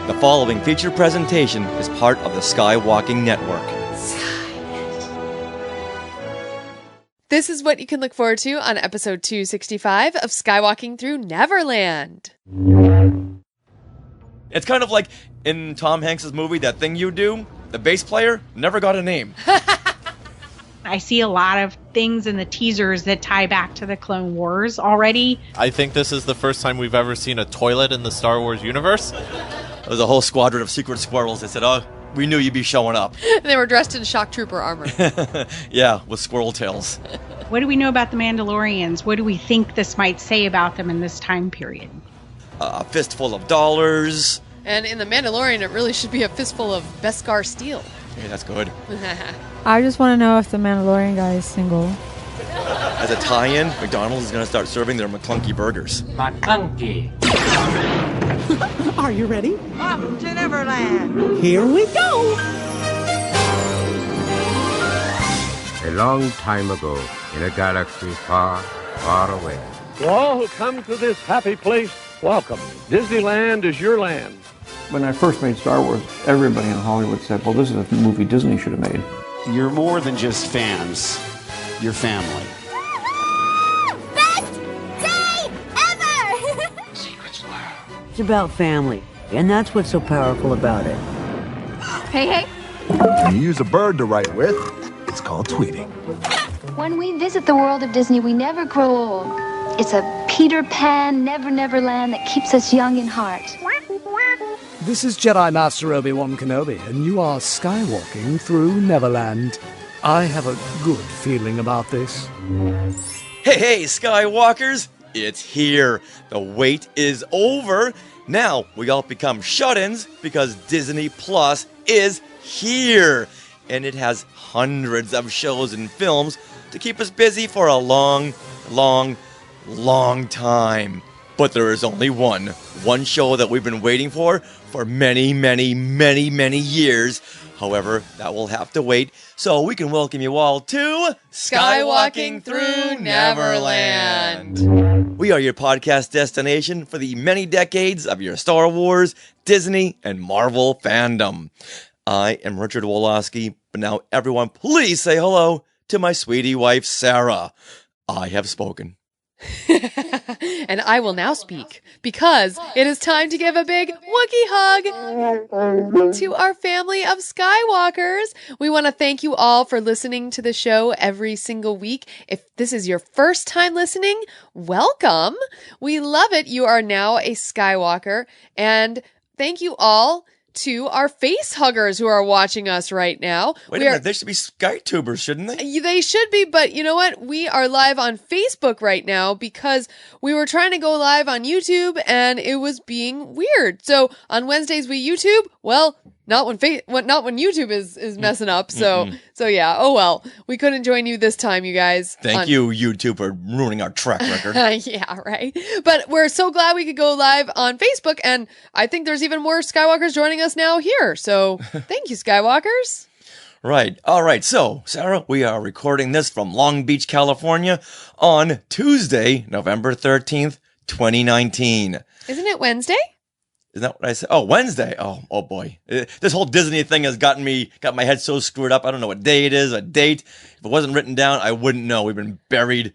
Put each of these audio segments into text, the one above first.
The following feature presentation is part of the Skywalking Network. This is what you can look forward to on episode 265 of Skywalking Through Neverland. It's kind of like in Tom Hanks' movie, That Thing You Do, the bass player never got a name. I see a lot of things in the teasers that tie back to the Clone Wars already. I think this is the first time we've ever seen a toilet in the Star Wars universe. There's a whole squadron of secret squirrels that said, oh, we knew you'd be showing up. And they were dressed in shock trooper armor. Yeah, with squirrel tails. What do we know about the Mandalorians? What do we think this might say about them in this time period? A fistful of dollars. And in the Mandalorian, it really should be a fistful of Beskar steel. Hey, that's good. I just want to know if the Mandalorian guy is single. As a tie-in, McDonald's is going to start serving their McClung Key burgers. Mcclung Key. Are you ready? Welcome to Neverland. Here we go. A long time ago, in a galaxy far, far away. To all who come to this happy place, welcome. Disneyland is your land. When I first made Star Wars, everybody in Hollywood said, well, this is a movie Disney should have made. You're more than just fans. You're family. Best day ever! Secrets lab. It's about family, and that's what's so powerful about it. Hey. When you use a bird to write with, it's called tweeting. When we visit the world of Disney, we never grow old. It's a Peter Pan, Never land that keeps us young in heart. This is Jedi Master Obi-Wan Kenobi, and you are skywalking through Neverland. I have a good feeling about this. Hey, Skywalkers! It's here. The wait is over. Now we all become shut-ins because Disney Plus is here. And it has hundreds of shows and films to keep us busy for a long time. But there is only one show that we've been waiting for many years. However, that will have to wait, so we can welcome you all to Skywalking Through Neverland. We are your podcast destination for the many decades of your Star Wars, Disney, and Marvel fandom. I am Richard Woloski, but now everyone please say hello to my sweetie wife, Sarah. I have spoken. And I will now speak, because it is time to give a big Wookiee hug to our family of Skywalkers. We want to thank you all for listening to the show every single week. If this is your first time listening, welcome. We love it. You are now a Skywalker. And thank you all to our face huggers who are watching us right now. Wait a minute, they should be SkyTubers, shouldn't they? They should be, but you know what? We are live on Facebook right now because we were trying to go live on YouTube and it was being weird. So on Wednesdays we YouTube, well, not when YouTube is messing up. So yeah. Oh well, we couldn't join you this time, you guys. Thank you, YouTube, for ruining our track record. Yeah, right. But we're so glad we could go live on Facebook, and I think there's even more Skywalkers joining us now here. So thank you, Skywalkers. Right. All right. So, Sarah, we are recording this from Long Beach, California on Tuesday, November 13th, 2019. Isn't it Wednesday? Isn't that what I said? Oh, Wednesday. Oh boy. This whole Disney thing has got my head so screwed up. I don't know what day it is, a date. If it wasn't written down, I wouldn't know. We've been buried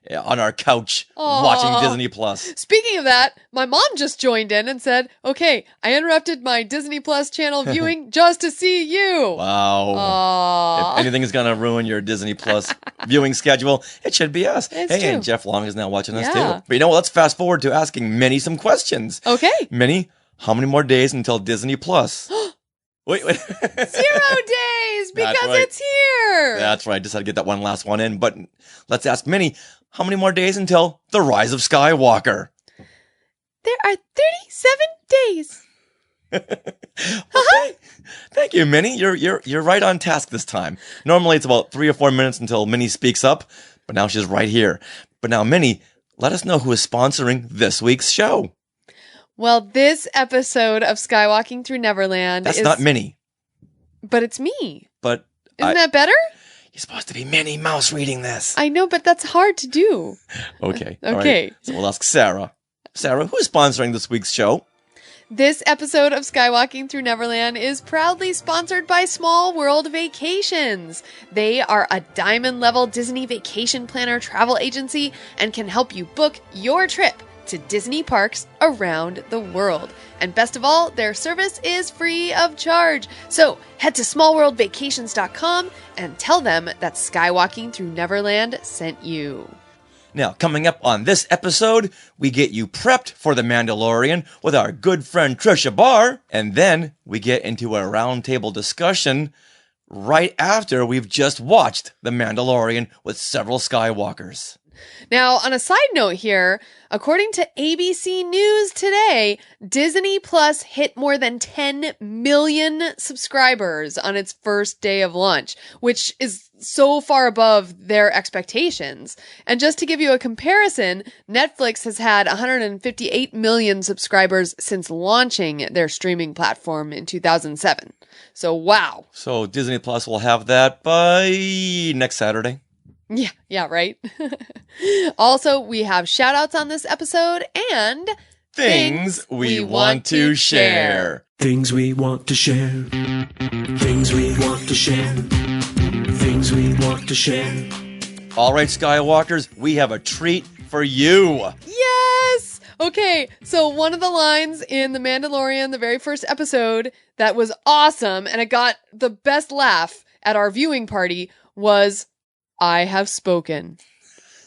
on our couch watching Disney Plus. Speaking of that, my mom just joined in and said, okay, I interrupted my Disney Plus channel viewing just to see you. Wow. Aww. If anything is going to ruin your Disney Plus viewing schedule, it should be us. It's hey, true. And Jeff Long is now watching us too. But you know what? Let's fast forward to asking Minnie some questions. Okay. Minnie, how many more days until Disney Plus? Wait. 0 days because it's here. That's right. Just had to get that one last one in. But let's ask Minnie, how many more days until The Rise of Skywalker? There are 37 days. Okay. Thank you, Minnie. You're right on task this time. Normally it's about 3 or 4 minutes until Minnie speaks up, but now she's right here. But now, Minnie, let us know who is sponsoring this week's show. Well, this episode of Skywalking Through Neverland That's not Minnie. But it's me. But Isn't that better? You're supposed to be Minnie Mouse reading this. I know, but that's hard to do. Okay. Okay. Right. So we'll ask Sarah. Sarah, who is sponsoring this week's show? This episode of Skywalking Through Neverland is proudly sponsored by Small World Vacations. They are a diamond-level Disney vacation planner travel agency and can help you book your trip to Disney parks around the world. And best of all, their service is free of charge. So head to smallworldvacations.com and tell them that Skywalking Through Neverland sent you. Now, coming up on this episode, we get you prepped for The Mandalorian with our good friend Tricia Barr, and then we get into a roundtable discussion right after we've just watched The Mandalorian with several Skywalkers. Now, on a side note here, according to ABC News today, Disney Plus hit more than 10 million subscribers on its first day of launch, which is so far above their expectations. And just to give you a comparison, Netflix has had 158 million subscribers since launching their streaming platform in 2007. So, wow. So Disney Plus will have that by next Saturday. Yeah, right. Also, we have shoutouts on this episode and things we want to share. Things we want to share. Things we want to share. Things we want to share. All right, Skywalkers, we have a treat for you. Yes! Okay, so one of the lines in The Mandalorian, the very first episode, that was awesome, and it got the best laugh at our viewing party was, "I have spoken,"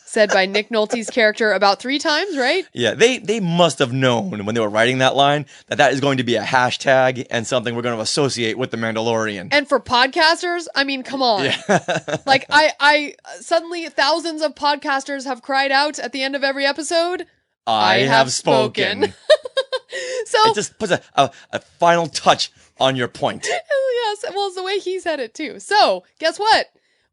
said by Nick Nolte's character about 3 times, right? Yeah, they must have known when they were writing that line that is going to be a hashtag and something we're going to associate with The Mandalorian. And for podcasters, I mean, come on. Yeah. Like, I suddenly thousands of podcasters have cried out at the end of every episode, "I have spoken." So it just puts a final touch on your point. Yes, well, it's the way he said it too. So, guess what?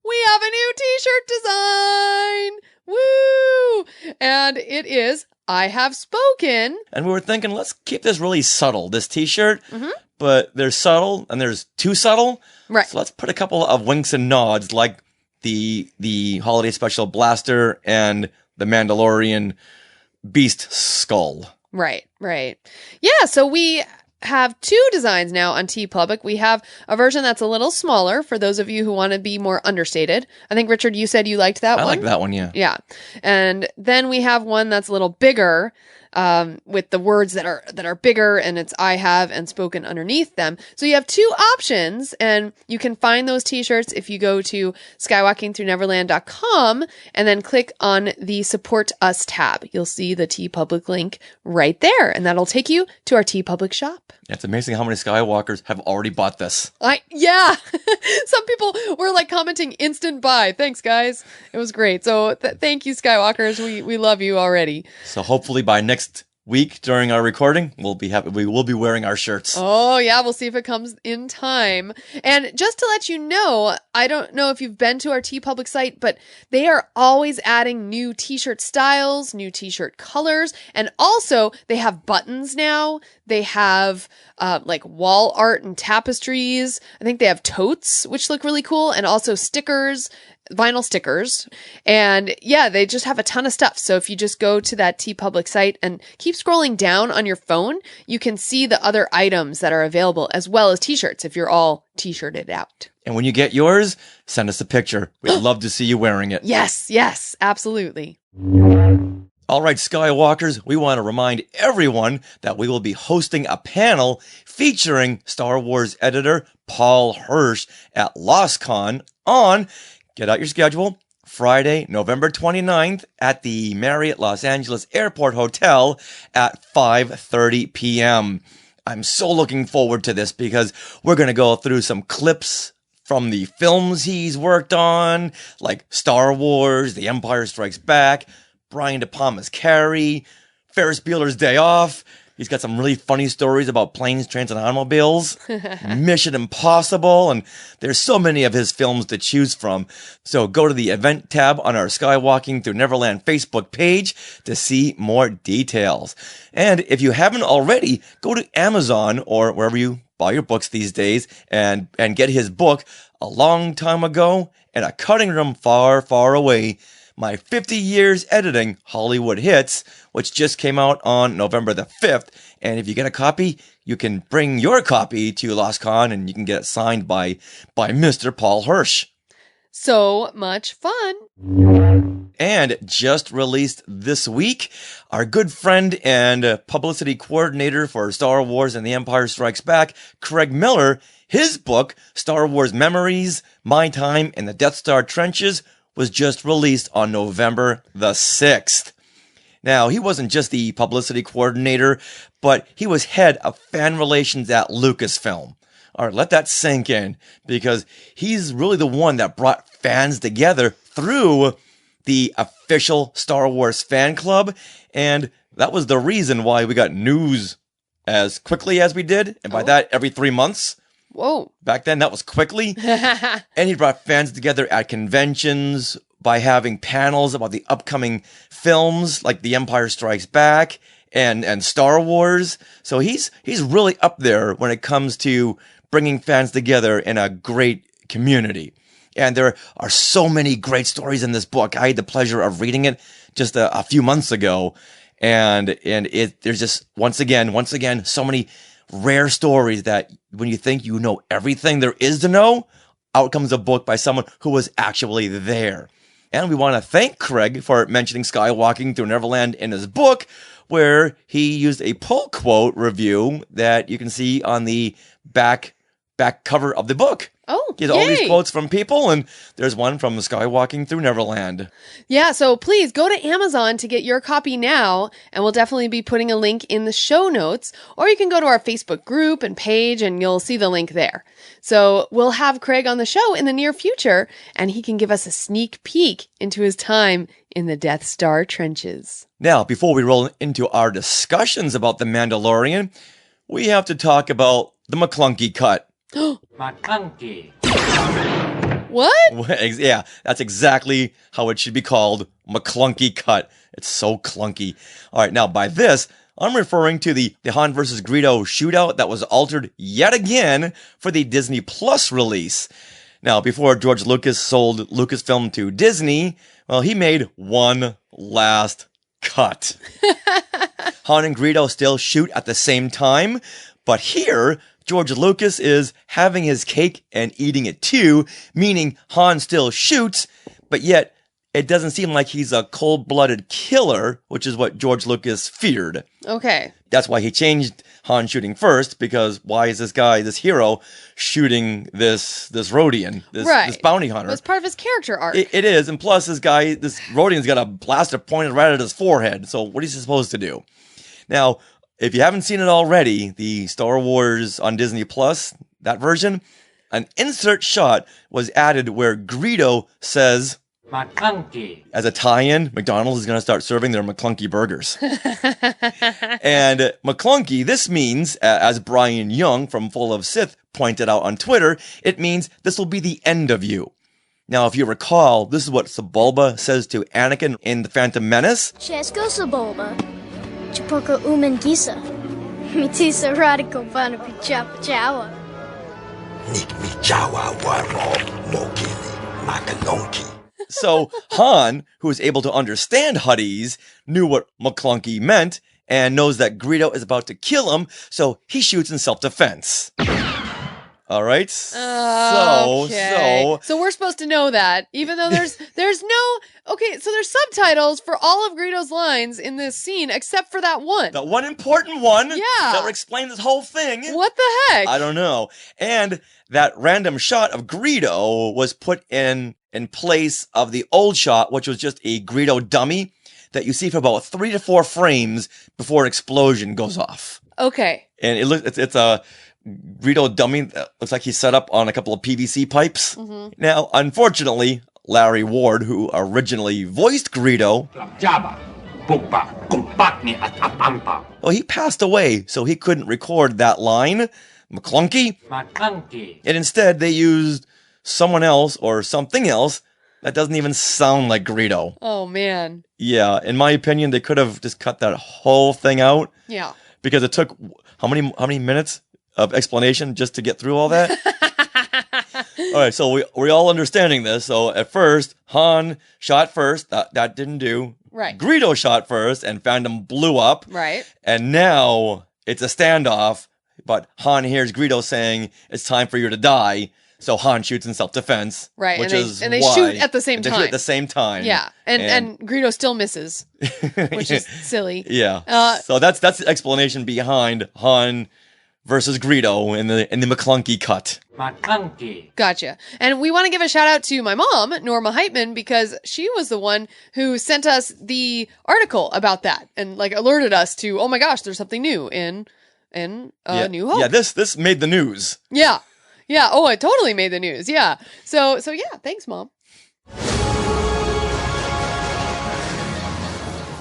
We have a new t-shirt design! Woo! And it is, "I have spoken." And we were thinking, let's keep this really subtle, this t-shirt. But there's subtle and there's too subtle. Right. So let's put a couple of winks and nods like the holiday special blaster and the Mandalorian beast skull. Right. Yeah, so we have 2 designs now on TeePublic. We have a version that's a little smaller for those of you who want to be more understated. I think, Richard, you said you liked that one? I like that one, yeah. Yeah. And then we have one that's a little bigger, with the words that are bigger, and it's "I have" and spoken underneath them. So you have 2 options, and you can find those t-shirts if you go to skywalkingthroughneverland.com and then click on the Support Us tab. You'll see the TeePublic link right there, and that'll take you to our TeePublic shop. It's amazing how many Skywalkers have already bought this. Yeah. Some people were like commenting instant buy. Thanks, guys. It was great. So thank you, Skywalkers. We love you already. So hopefully by next week during our recording, we will be wearing our shirts. Oh, yeah. We'll see if it comes in time. And just to let you know, I don't know if you've been to our TeePublic site, but they are always adding new t-shirt styles, new t-shirt colors, and also they have buttons now. They have like wall art and tapestries. I think they have totes, which look really cool, and also stickers, vinyl stickers. And yeah, they just have a ton of stuff. So if you just go to that TeePublic site and keep scrolling down on your phone, you can see the other items that are available, as well as t-shirts if you're all t-shirted out. And when you get yours, send us a picture. We'd love to see you wearing it. Yes, absolutely. All right, Skywalkers, we want to remind everyone that we will be hosting a panel featuring Star Wars editor Paul Hirsch at LostCon on, get out your schedule, Friday, November 29th at the Marriott Los Angeles Airport Hotel at 5:30 p.m. I'm so looking forward to this because we're going to go through some clips from the films he's worked on, like Star Wars, The Empire Strikes Back, Brian De Palma's Carrie, Ferris Bueller's Day Off. He's got some really funny stories about planes, trains, and automobiles. Mission Impossible, and there's so many of his films to choose from. So go to the event tab on our Skywalking Through Neverland Facebook page to see more details. And if you haven't already, go to Amazon or wherever you buy your books these days and get his book, A Long Time Ago in a Cutting Room Far, Far Away, my 50 years editing Hollywood Hits, which just came out on November the 5th. And if you get a copy, you can bring your copy to LostCon and you can get it signed by Mr. Paul Hirsch. So much fun. And just released this week, our good friend and publicity coordinator for Star Wars and The Empire Strikes Back, Craig Miller, his book, Star Wars Memories, My Time in the Death Star Trenches, was just released on November the 6th. Now, he wasn't just the publicity coordinator, but he was head of fan relations at Lucasfilm. All right, let that sink in, because he's really the one that brought fans together through the official Star Wars fan club, and that was the reason why we got news as quickly as we did, and by that, every 3 months. Whoa. Back then, that was quickly. And he brought fans together at conventions by having panels about the upcoming films, like The Empire Strikes Back and Star Wars. So he's really up there when it comes to bringing fans together in a great community. And there are so many great stories in this book. I had the pleasure of reading it just a few months ago. And there's just, once again, so many rare stories that when you think you know everything there is to know, out comes a book by someone who was actually there. And we want to thank Craig for mentioning Skywalking Through Neverland in his book, where he used a pull quote review that you can see on the back cover of the book. Oh, he has all these quotes from people, and there's one from Skywalking Through Neverland. Yeah, so please go to Amazon to get your copy now, and we'll definitely be putting a link in the show notes, or you can go to our Facebook group and page, and you'll see the link there. So we'll have Craig on the show in the near future, and he can give us a sneak peek into his time in the Death Star trenches. Now, before we roll into our discussions about The Mandalorian, we have to talk about the Mcclung Key Cut. Mcclung Key. What? Yeah, that's exactly how it should be called. Mcclung Key Cut. It's so clunky. All right, now by this, I'm referring to the Han versus Greedo shootout that was altered yet again for the Disney Plus release. Now, before George Lucas sold Lucasfilm to Disney, well, he made one last cut. Han and Greedo still shoot at the same time, but here, George Lucas is having his cake and eating it too, meaning Han still shoots, but yet it doesn't seem like he's a cold-blooded killer, which is what George Lucas feared. Okay. That's why he changed Han shooting first, because why is this hero, shooting this Rodian, this bounty hunter? Well, it's part of his character arc. It is, and plus this Rodian's got a blaster pointed right at his forehead, so what is he supposed to do? Now, if you haven't seen it already, the Star Wars on Disney Plus, that version, an insert shot was added where Greedo says, Mcclung Key. As a tie-in, McDonald's is going to start serving their Mcclung Key burgers. And Mcclung Key, this means, as Brian Young from Full of Sith pointed out on Twitter, it means this will be the end of you. Now, if you recall, this is what Sebulba says to Anakin in The Phantom Menace. Chesko Sebulba. Chupoko Umengisa. Mitisa Radical Vanapichapa Jawa. Nikmichawa Waro Mokili Makalonki. So Han, who is able to understand Huttese, knew what Mcclung Key meant and knows that Greedo is about to kill him, so he shoots in self-defense. All right. So we're supposed to know that, even though there's no. Okay, so there's subtitles for all of Greedo's lines in this scene, except for that one. That one important one. Yeah. That would explain this whole thing. What the heck? I don't know. And that random shot of Greedo was put in place of the old shot, which was just a Greedo dummy that you see for about 3 to 4 frames before an explosion goes off. Okay. And it's a Greedo dummy that looks like he's set up on a couple of PVC pipes. Mm-hmm. Now, unfortunately, Larry Ward, who originally voiced Greedo, well, he passed away, so he couldn't record that line, Mcclung Key. And instead, they used someone else or something else that doesn't even sound like Greedo. Oh, man. Yeah, in my opinion, they could have just cut that whole thing out. Yeah. Because it took how many minutes of explanation just to get through all that? All right, so we all understanding this. So at first, Han shot first. That didn't do. Right. Greedo shot first, and Fandom blew up. Right. And now it's a standoff, but Han hears Greedo saying, it's time for you to die. So Han shoots in self-defense. Right, which and they shoot at the same time. They shoot at the same time. Yeah, and Greedo still misses, which is silly. Yeah. So that's the explanation behind Han versus Greedo in the Mcclung Key Cut. Mcclung Key. Gotcha. And we want to give a shout out to my mom, Norma Heitman, because she was the one who sent us the article about that and like alerted us to, oh my gosh, there's something new in New Hope. Yeah, this made the news. Yeah. Yeah. Oh, it totally made the news. Yeah. So yeah, thanks, Mom.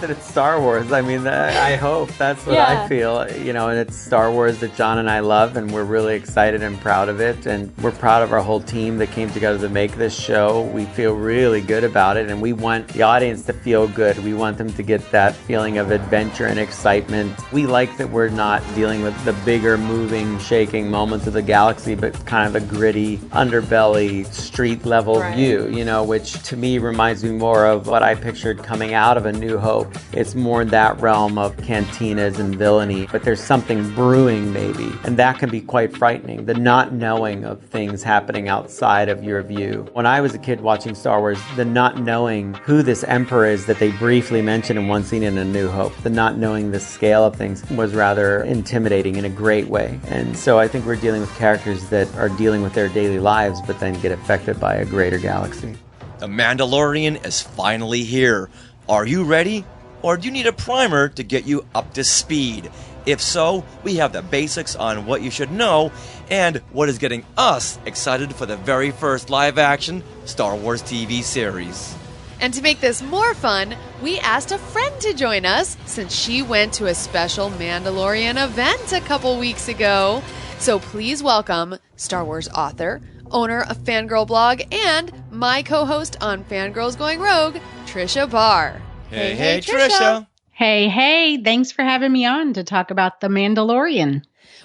That it's Star Wars. I mean, I hope that's what I feel, and it's Star Wars that John and I love, and we're really excited and proud of it, and we're proud of our whole team that came together to make this show. We feel really good about it, and we want the audience to feel good. We want them to get that feeling of adventure and excitement. We like that we're not dealing with the bigger, moving, shaking moments of the galaxy, but kind of a gritty, underbelly, street-level view, which to me reminds me more of what I pictured coming out of A New Hope. It's more in that realm of cantinas and villainy, but there's something brewing maybe, and that can be quite frightening, the not knowing of things happening outside of your view. When I was a kid watching Star Wars, the not knowing who this emperor is that they briefly mentioned in one scene in A New Hope, the not knowing the scale of things was rather intimidating in a great way. And so I think we're dealing with characters that are dealing with their daily lives, but then get affected by a greater galaxy. The Mandalorian is finally here. Are you ready? Or do you need a primer to get you up to speed? If so, we have the basics on what you should know and what is getting us excited for the very first live-action Star Wars TV series. And to make this more fun, we asked a friend to join us since she went to a special Mandalorian event a couple weeks ago. So please welcome Star Wars author, owner of FanGIRL Blog, and my co-host on Fangirls Going Rogue, Tricia Barr. Hey, Tricia. Hey, thanks for having me on to talk about The Mandalorian.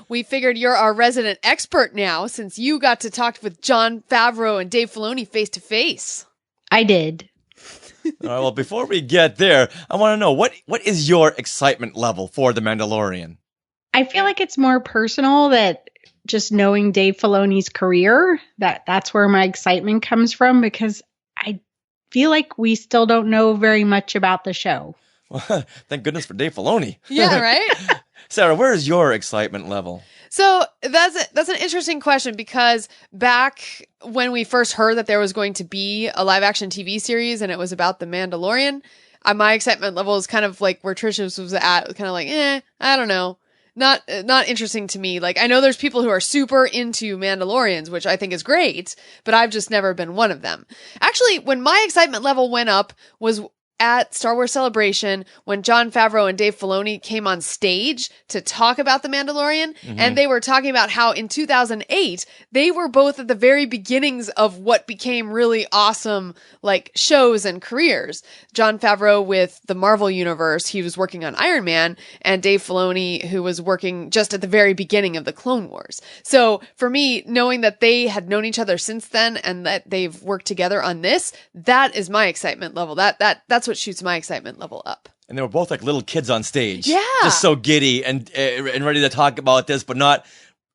We figured you're our resident expert now since you got to talk with Jon Favreau and Dave Filoni face to face. I did. All right, well, before we get there, I want to know, what is your excitement level for The Mandalorian? I feel like it's more personal, that just knowing Dave Filoni's career, that's where my excitement comes from, because I feel like we still don't know very much about the show. Well, thank goodness for Dave Filoni. Yeah, right? Sarah, where is your excitement level? So that's an interesting question, because back when we first heard that there was going to be a live action TV series and it was about The Mandalorian, my excitement level is kind of like where Tricia's was at, kind of like, I don't know. Not interesting to me. Like, I know there's people who are super into Mandalorians, which I think is great, but I've just never been one of them. Actually, when my excitement level went up was at Star Wars Celebration when Jon Favreau and Dave Filoni came on stage to talk about The Mandalorian. Mm-hmm. And they were talking about how in 2008, they were both at the very beginnings of what became really awesome, like, shows and careers. Jon Favreau with the Marvel Universe, he was working on Iron Man, and Dave Filoni, who was working just at the very beginning of the Clone Wars. So for me, knowing that they had known each other since then and that they've worked together on this, that is my excitement level. That's what shoots my excitement level up. And they were both like little kids on stage. Yeah. Just so giddy and ready to talk about this, but not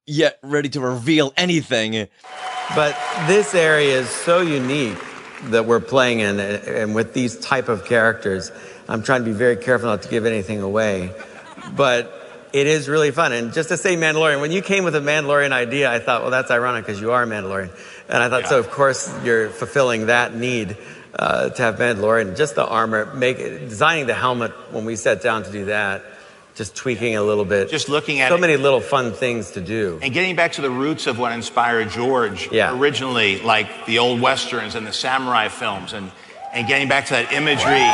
yet ready to reveal anything. But this area is so unique that we're playing in, and with these type of characters, I'm trying to be very careful not to give anything away. But it is really fun. And just to say Mandalorian, when you came with a Mandalorian idea, I thought, well, that's ironic because you are a Mandalorian. And I thought, so of course you're fulfilling that need. To have Mandalorian, just the armor, designing the helmet when we sat down to do that, just tweaking a little bit. Just looking at so many little fun things to do. And getting back to the roots of what inspired George originally, like the old Westerns and the samurai films, and getting back to that imagery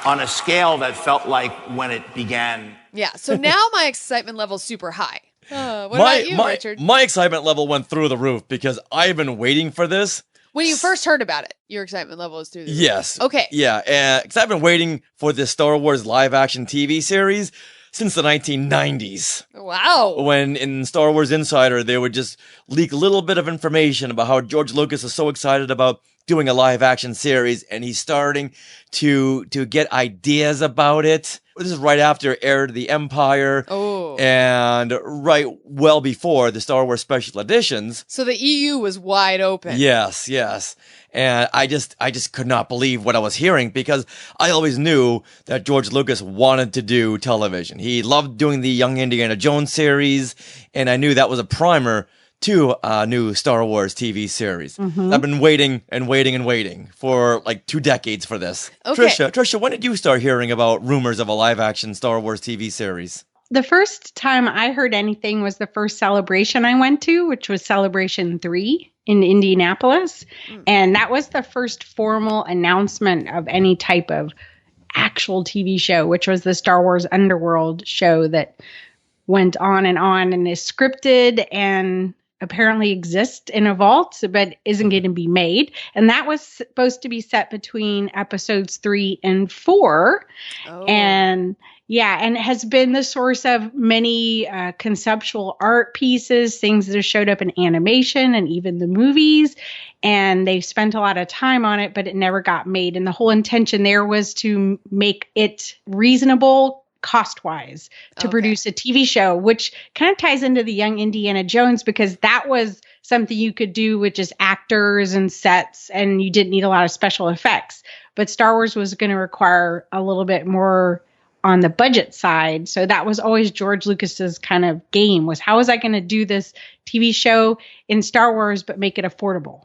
on a scale that felt like when it began. Yeah, so now my excitement level's super high. What about you, Richard? My excitement level went through the roof because I've been waiting for this. When you first heard about it, your excitement level was through the roof. Yes. Okay. Yeah, because I've been waiting for this Star Wars live-action TV series since the 1990s. Wow. When in Star Wars Insider, they would just leak a little bit of information about how George Lucas is so excited about doing a live action series, and he's starting to get ideas about it. This is right after Heir to the Empire. Oh. And right well before the Star Wars special editions. So the EU was wide open. Yes. And I just could not believe what I was hearing, because I always knew that George Lucas wanted to do television. He loved doing the Young Indiana Jones series, and I knew that was a primer to a new Star Wars TV series. Mm-hmm. I've been waiting for like 2 decades for this. Okay. Tricia, when did you start hearing about rumors of a live-action Star Wars TV series? The first time I heard anything was the first celebration I went to, which was Celebration 3 in Indianapolis. And that was the first formal announcement of any type of actual TV show, which was the Star Wars Underworld show that went on and is scripted and apparently exists in a vault, but isn't going to be made. And that was supposed to be set between episodes 3 and 4. Oh. And it has been the source of many conceptual art pieces, things that have showed up in animation and even the movies. And they've spent a lot of time on it, but it never got made. And the whole intention there was to make it reasonable cost-wise to produce a TV show, which kind of ties into the Young Indiana Jones, because that was something you could do with just actors and sets, and you didn't need a lot of special effects. But Star Wars was going to require a little bit more on the budget side. So that was always George Lucas's kind of game, was how was I going to do this TV show in Star Wars but make it affordable?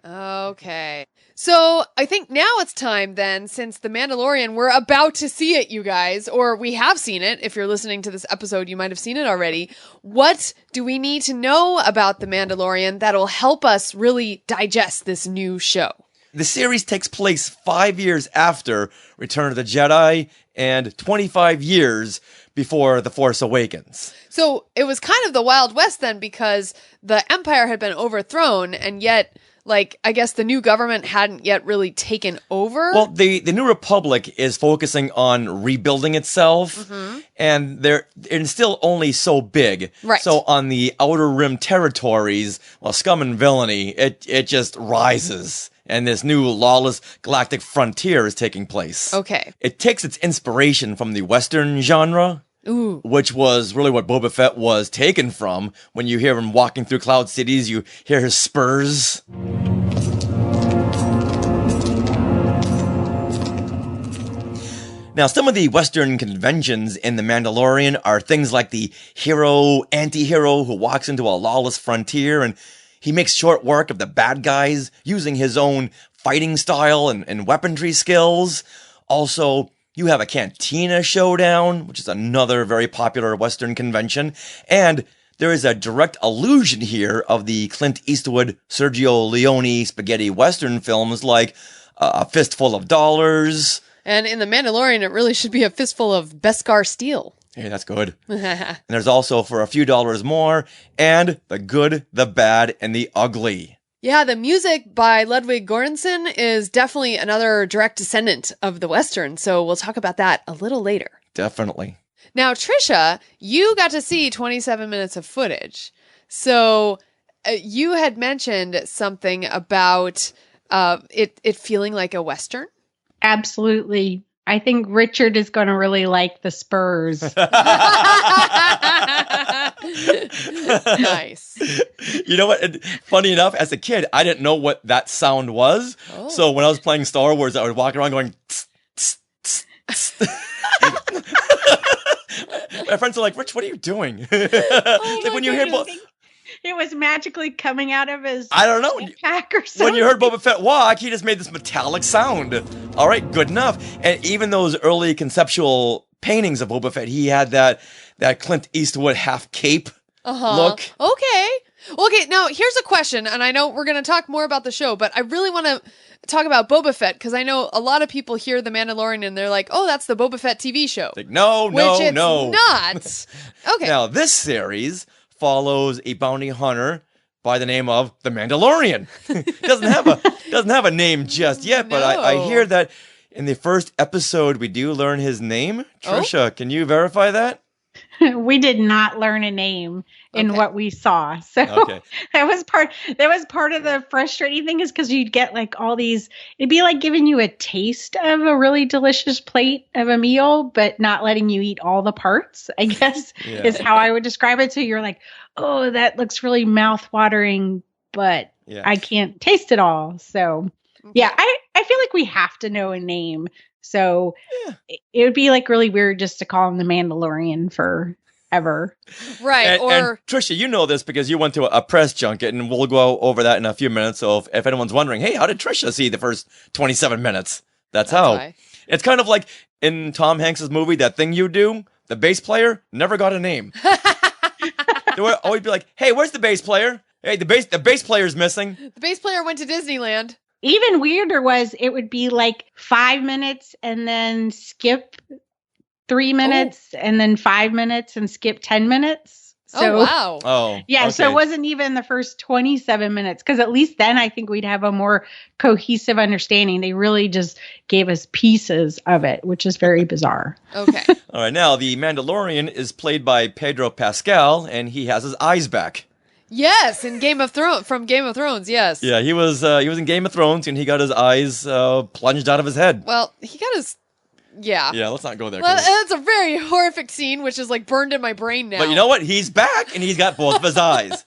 Okay. So I think now it's time then, since The Mandalorian, we're about to see it, you guys, or we have seen it. If you're listening to this episode, you might have seen it already. What do we need to know about The Mandalorian that'll help us really digest this new show? The series takes place 5 years after Return of the Jedi and 25 years before The Force Awakens. So it was kind of the Wild West then, because the Empire had been overthrown, and yet, like, I guess the new government hadn't yet really taken over. Well, the New Republic is focusing on rebuilding itself, and it's still only so big. Right. So on the Outer Rim territories, well, scum and villainy, it just rises. And this new lawless galactic frontier is taking place. Okay. It takes its inspiration from the Western genre. Ooh. Which was really what Boba Fett was taken from. When you hear him walking through Cloud Cities, you hear his spurs. Now, some of the Western conventions in The Mandalorian are things like the hero, anti-hero who walks into a lawless frontier, and he makes short work of the bad guys using his own fighting style and weaponry skills. Also, you have a Cantina Showdown, which is another very popular Western convention. And there is a direct allusion here of the Clint Eastwood, Sergio Leone spaghetti Western films like A Fistful of Dollars. And in The Mandalorian, it really should be A Fistful of Beskar Steel. Hey, that's good. And there's also For a Few Dollars More and The Good, the Bad, and the Ugly. Yeah, the music by Ludwig Goranson is definitely another direct descendant of the Western, so we'll talk about that a little later. Definitely. Now, Tricia, you got to see 27 minutes of footage. So you had mentioned something about it feeling like a Western? Absolutely. I think Richard is going to really like the spurs. Nice. You know what? Funny enough, as a kid, I didn't know what that sound was. Oh. So when I was playing Star Wars, I would walk around going, tss, tss, tss, tss. My friends are like, Rich, what are you doing? Like when you hear it was magically coming out of his I don't know. Pack or something. When you heard Boba Fett walk, he just made this metallic sound. All right, good enough. And even those early conceptual paintings of Boba Fett, he had that Clint Eastwood half cape look. Okay, now here's a question, and I know we're going to talk more about the show, but I really want to talk about Boba Fett, because I know a lot of people hear The Mandalorian and they're like, oh, that's the Boba Fett TV show. Like, no. Which it's not. Okay. Now, this series follows a bounty hunter by the name of the Mandalorian. doesn't have a name just yet, but I hear that in the first episode we do learn his name. Tricia, can you verify that? We did not learn a name in what we saw. So that was part of the frustrating thing, is because you'd get like all these, it'd be like giving you a taste of a really delicious plate of a meal, but not letting you eat all the parts, I guess is how I would describe it. So you're like, oh, that looks really mouth-watering, but I can't taste it all. So I feel like we have to know a name. So it would be like really weird just to call him the Mandalorian forever. Right. And Tricia, you know this because you went to a press junket, and we'll go over that in a few minutes. So if anyone's wondering, hey, how did Tricia see the first 27 minutes? That's how. Why. It's kind of like in Tom Hanks's movie, That Thing You Do, the bass player never got a name. They would always be like, hey, where's the bass player? Hey, the bass player's missing. The bass player went to Disneyland. Even weirder was it would be like 5 minutes and then skip 3 minutes and then 5 minutes and skip 10 minutes. So, wow. Oh, yeah. So it wasn't even the first 27 minutes, because at least then I think we'd have a more cohesive understanding. They really just gave us pieces of it, which is very bizarre. Okay. All right. Now, the Mandalorian is played by Pedro Pascal, and he has his eyes back. Yes, in Game of Thrones, yes. Yeah, he was in Game of Thrones, and he got his eyes plunged out of his head. Well, he got his... Yeah. Yeah, let's not go there. Well, it's a very horrific scene, which is like burned in my brain now. But you know what? He's back, and he's got both of his eyes.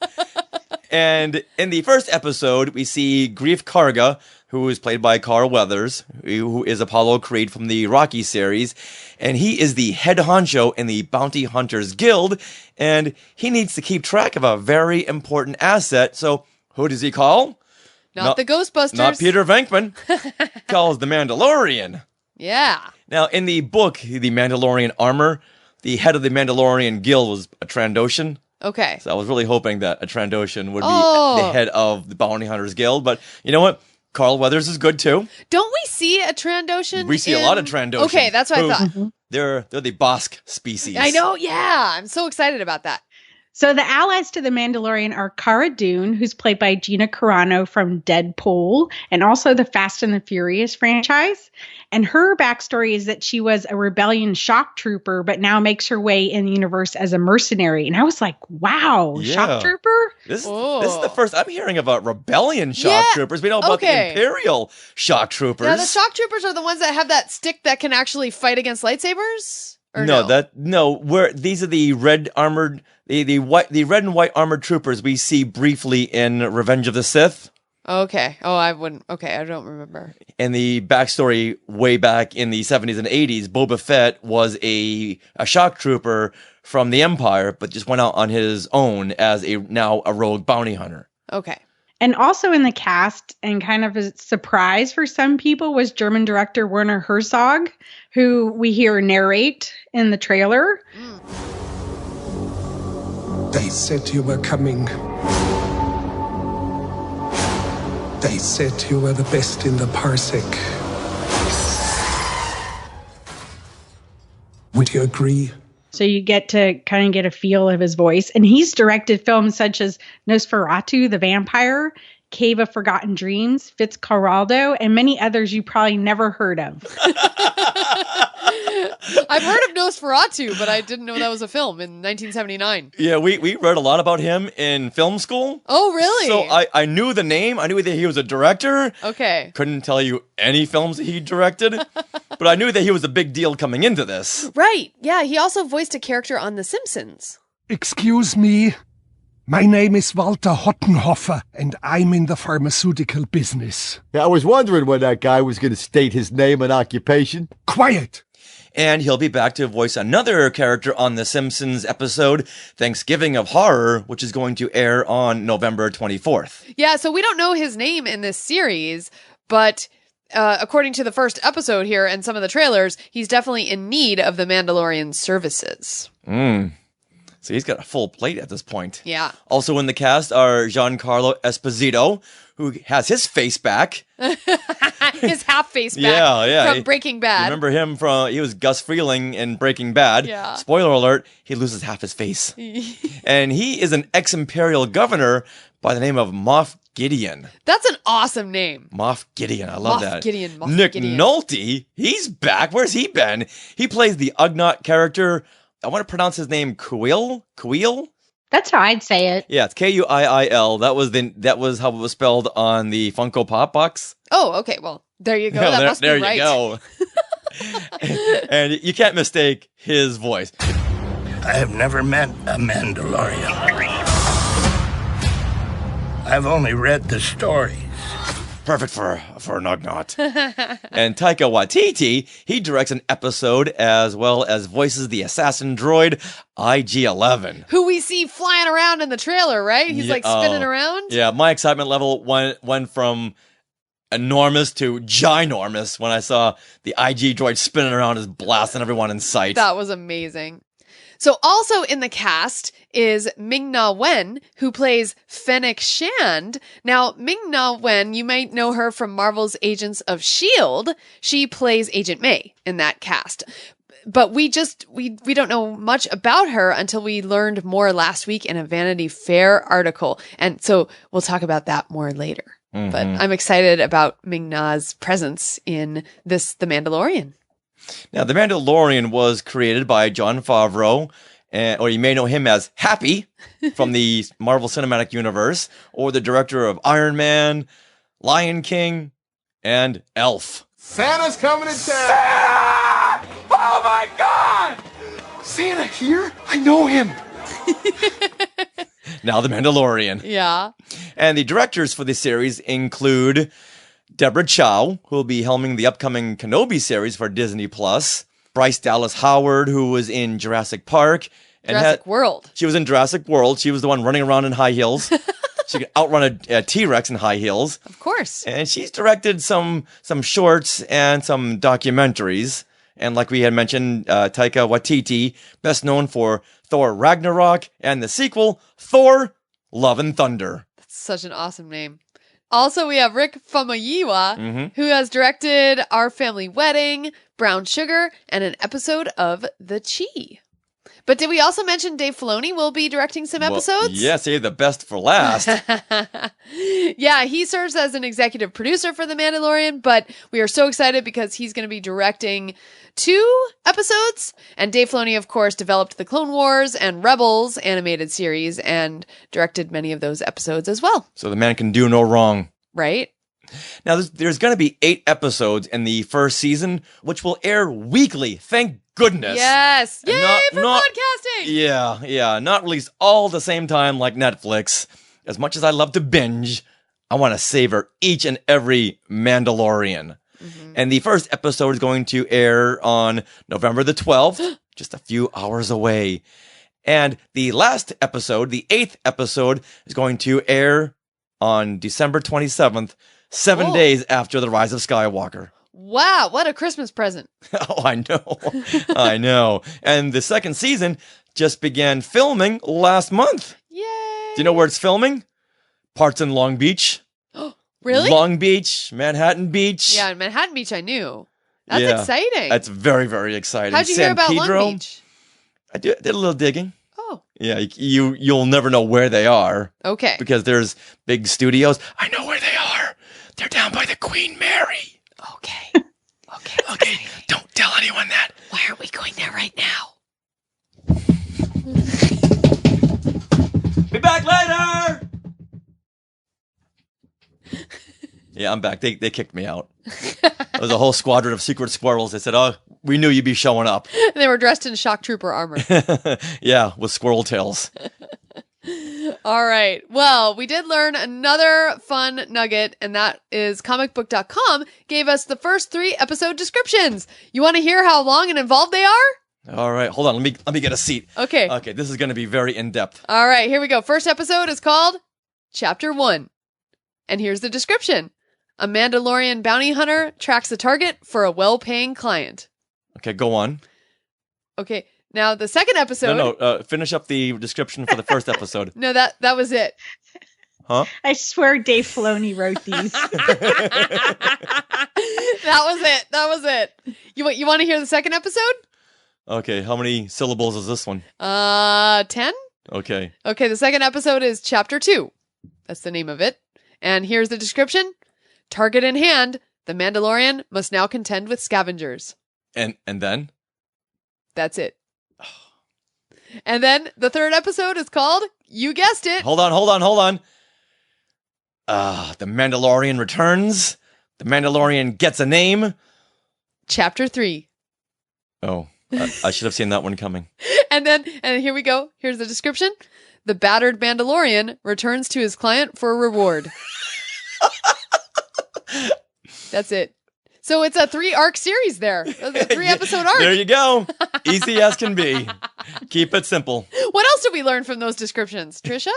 And in the first episode, we see Greef Karga, who is played by Carl Weathers, who is Apollo Creed from the Rocky series. And he is the head honcho in the Bounty Hunters Guild, and he needs to keep track of a very important asset. So who does he call? Not the Ghostbusters. Not Peter Venkman. Calls the Mandalorian. Yeah. Now, in the book, The Mandalorian Armor, the head of the Mandalorian Guild was a Trandoshan. Okay. So I was really hoping that a Trandoshan would be the head of the Bounty Hunters Guild. But you know what? Carl Weathers is good, too. Don't we see a Trandoshan? We see a lot of Trandoshans. Okay, that's what I thought. Mm-hmm. They're the Bossk species. I know, yeah. I'm so excited about that. So the allies to the Mandalorian are Cara Dune, who's played by Gina Carano from Deadpool, and also the Fast and the Furious franchise. And her backstory is that she was a rebellion shock trooper, but now makes her way in the universe as a mercenary. And I was like, wow, shock trooper? This is the first I'm hearing about rebellion shock troopers. We know about the Imperial shock troopers. Yeah, the shock troopers are the ones that have that stick that can actually fight against lightsabers? Or these are the red armored, the red and white armored troopers we see briefly in Revenge of the Sith. Okay. Oh, I don't remember. And the backstory way back in the 70s and 80s, Boba Fett was a shock trooper from the Empire, but just went out on his own as now a rogue bounty hunter. Okay. And also in the cast, and kind of a surprise for some people, was German director Werner Herzog, who we hear narrate in the trailer. They said you were coming. They said you were the best in the parsec. Would you agree? So you get to kind of get a feel of his voice. And he's directed films such as Nosferatu, the Vampire, Cave of Forgotten Dreams, Fitzcarraldo, and many others you probably never heard of. I've heard of Nosferatu, but I didn't know that was a film in 1979. Yeah, we read a lot about him in film school. Oh, really? So I knew the name. I knew that he was a director. Okay. Couldn't tell you any films that he directed, but I knew that he was a big deal coming into this. Right. Yeah, he also voiced a character on The Simpsons. Excuse me. My name is Walter Hottenhoffer, and I'm in the pharmaceutical business. Yeah, I was wondering when that guy was going to state his name and occupation. Quiet! And he'll be back to voice another character on The Simpsons episode, Thanksgiving of Horror, which is going to air on November 24th. Yeah, so we don't know his name in this series, but according to the first episode here and some of the trailers, he's definitely in need of the Mandalorian services. So he's got a full plate at this point. Yeah. Also in the cast are Giancarlo Esposito, who has his face back. His half face back from Breaking Bad. Remember him he was Gus Freeling in Breaking Bad. Yeah. Spoiler alert, he loses half his face. And he is an ex-Imperial governor by the name of Moff Gideon. That's an awesome name. Moff Gideon, I love that. Moff Nick Gideon. Nolte, he's back. Where's he been? He plays the Ugnaught character I want to pronounce his name Kuiil. That's how I'd say it. Yeah, it's Kuiil. That was how it was spelled on the Funko Pop box. Oh, okay. Well, there you go. No, That must be right. There you go. And you can't mistake his voice. I have never met a Mandalorian. I've only read the stories. Perfect for a Nugnaught. And Taika Waititi, he directs an episode as well as voices the assassin droid IG-11. Who we see flying around in the trailer, right? He's like spinning around. Yeah, my excitement level went from enormous to ginormous when I saw the IG droid spinning around, just blasting everyone in sight. That was amazing. So also in the cast is Ming-Na Wen, who plays Fennec Shand. Now, Ming-Na Wen, you might know her from Marvel's Agents of S.H.I.E.L.D. She plays Agent May in that cast. But we don't know much about her until we learned more last week in a Vanity Fair article. And so we'll talk about that more later. Mm-hmm. But I'm excited about Ming-Na's presence in The Mandalorian. Now, The Mandalorian was created by Jon Favreau, or you may know him as Happy from the Marvel Cinematic Universe, or the director of Iron Man, Lion King, and Elf. Santa's coming to town! Santa! Oh my God! Santa here? I know him! Now The Mandalorian. Yeah. And the directors for the series include Deborah Chow, who will be helming the upcoming Kenobi series for Disney+. Bryce Dallas Howard, who was in Jurassic Park. And Jurassic World. She was in Jurassic World. She was the one running around in high heels. She could outrun a T-Rex in high heels. Of course. And she's directed some shorts and some documentaries. And like we had mentioned, Taika Waititi, best known for Thor Ragnarok and the sequel, Thor Love and Thunder. That's such an awesome name. Also, we have Rick Famuyiwa, who has directed Our Family Wedding, Brown Sugar, and an episode of The Chi. But did we also mention Dave Filoni will be directing some episodes? Yeah, save the best for last. Yeah, he serves as an executive producer for The Mandalorian, but we are so excited because he's going to be directing 2 episodes. And Dave Filoni, of course, developed the Clone Wars and Rebels animated series and directed many of those episodes as well. So the man can do no wrong. Right? Now, there's going to be 8 episodes in the first season, which will air weekly. Thank goodness. Yes. Yay for podcasting. Yeah. Not released all at the same time like Netflix. As much as I love to binge, I want to savor each and every Mandalorian. Mm-hmm. And the first episode is going to air on November the 12th, just a few hours away. And the last episode, the 8th episode, is going to air on December 27th, 7 days after the Rise of Skywalker. Wow, what a Christmas present. Oh, I know. I know. And the second season just began filming last month. Yay. Do you know where it's filming? Parts in Long Beach. Really? Long Beach, Manhattan Beach. Yeah, Manhattan Beach I knew. That's exciting. That's very, very exciting. How'd you hear about Pedro, Long Beach? I did a little digging. Oh. Yeah, you'll never know where they are. Okay. Because there's big studios. I know where they are. They're down by the Queen Mary. Okay. Okay. Don't tell anyone that. Why aren't we going there right now? Be back later. Yeah, I'm back. They kicked me out. There was a whole squadron of secret squirrels. They said, "Oh, we knew you'd be showing up." They were dressed in shock trooper armor. Yeah, with squirrel tails. All right. Well, we did learn another fun nugget, and that is comicbook.com gave us the first 3 episode descriptions. You want to hear how long and involved they are? All right, hold on. Let me get a seat. Okay. Okay, this is going to be very in-depth. All right, here we go. First episode is called Chapter 1. And here's the description. A Mandalorian bounty hunter tracks a target for a well-paying client. Okay, go on. Okay. Now, the second episode... No, finish up the description for the first episode. No, that was it. Huh? I swear Dave Filoni wrote these. That was it. You want to hear the second episode? Okay, how many syllables is this one? 10? Okay. Okay, the second episode is Chapter 2. That's the name of it. And here's the description. Target in hand, the Mandalorian must now contend with scavengers. And then? That's it. And then the third episode is called, you guessed it. Hold on. The Mandalorian returns. The Mandalorian gets a name. Chapter 3. Oh, I should have seen that one coming. And here we go. Here's the description. The battered Mandalorian returns to his client for a reward. That's it. So it's a 3-arc series there. A 3-episode arc. There you go. Easy as can be. Keep it simple. What else did we learn from those descriptions, Tricia?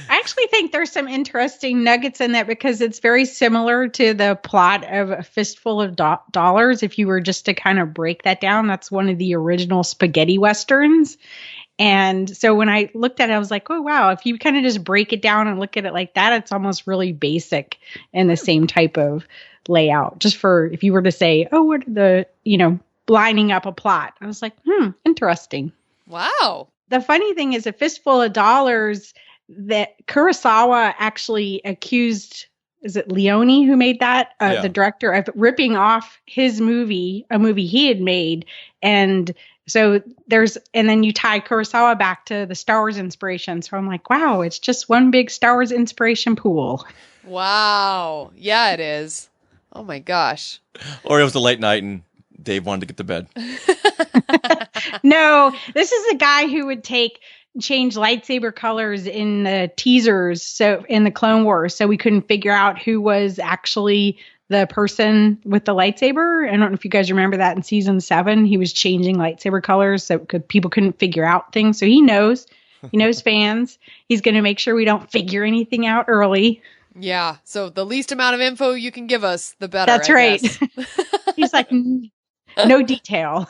I actually think there's some interesting nuggets in that because it's very similar to the plot of A Fistful of Dollars. If you were just to kind of break that down, that's one of the original spaghetti westerns. And so when I looked at it, I was like, oh, wow, if you kind of just break it down and look at it like that, it's almost really basic in the same type of layout. Just for if you were to say, oh, what are the, lining up a plot? I was like, interesting. Wow. The funny thing is A Fistful of Dollars that Kurosawa actually accused, is it Leone who made that? The director of ripping off his movie, a movie he had made. And so and then you tie Kurosawa back to the Star Wars inspiration. So I'm like, wow, it's just one big Star Wars inspiration pool. Wow. Yeah, it is. Oh my gosh. Or it was a late night and Dave wanted to get to bed. No, this is the guy who would change lightsaber colors in the teasers, so in the Clone Wars, so we couldn't figure out who was actually the person with the lightsaber. I don't know if you guys remember that in season 7. He was changing lightsaber colors so people couldn't figure out things. So he knows fans. He's going to make sure we don't figure anything out early. Yeah. So the least amount of info you can give us, the better. That's right. He's like, no detail.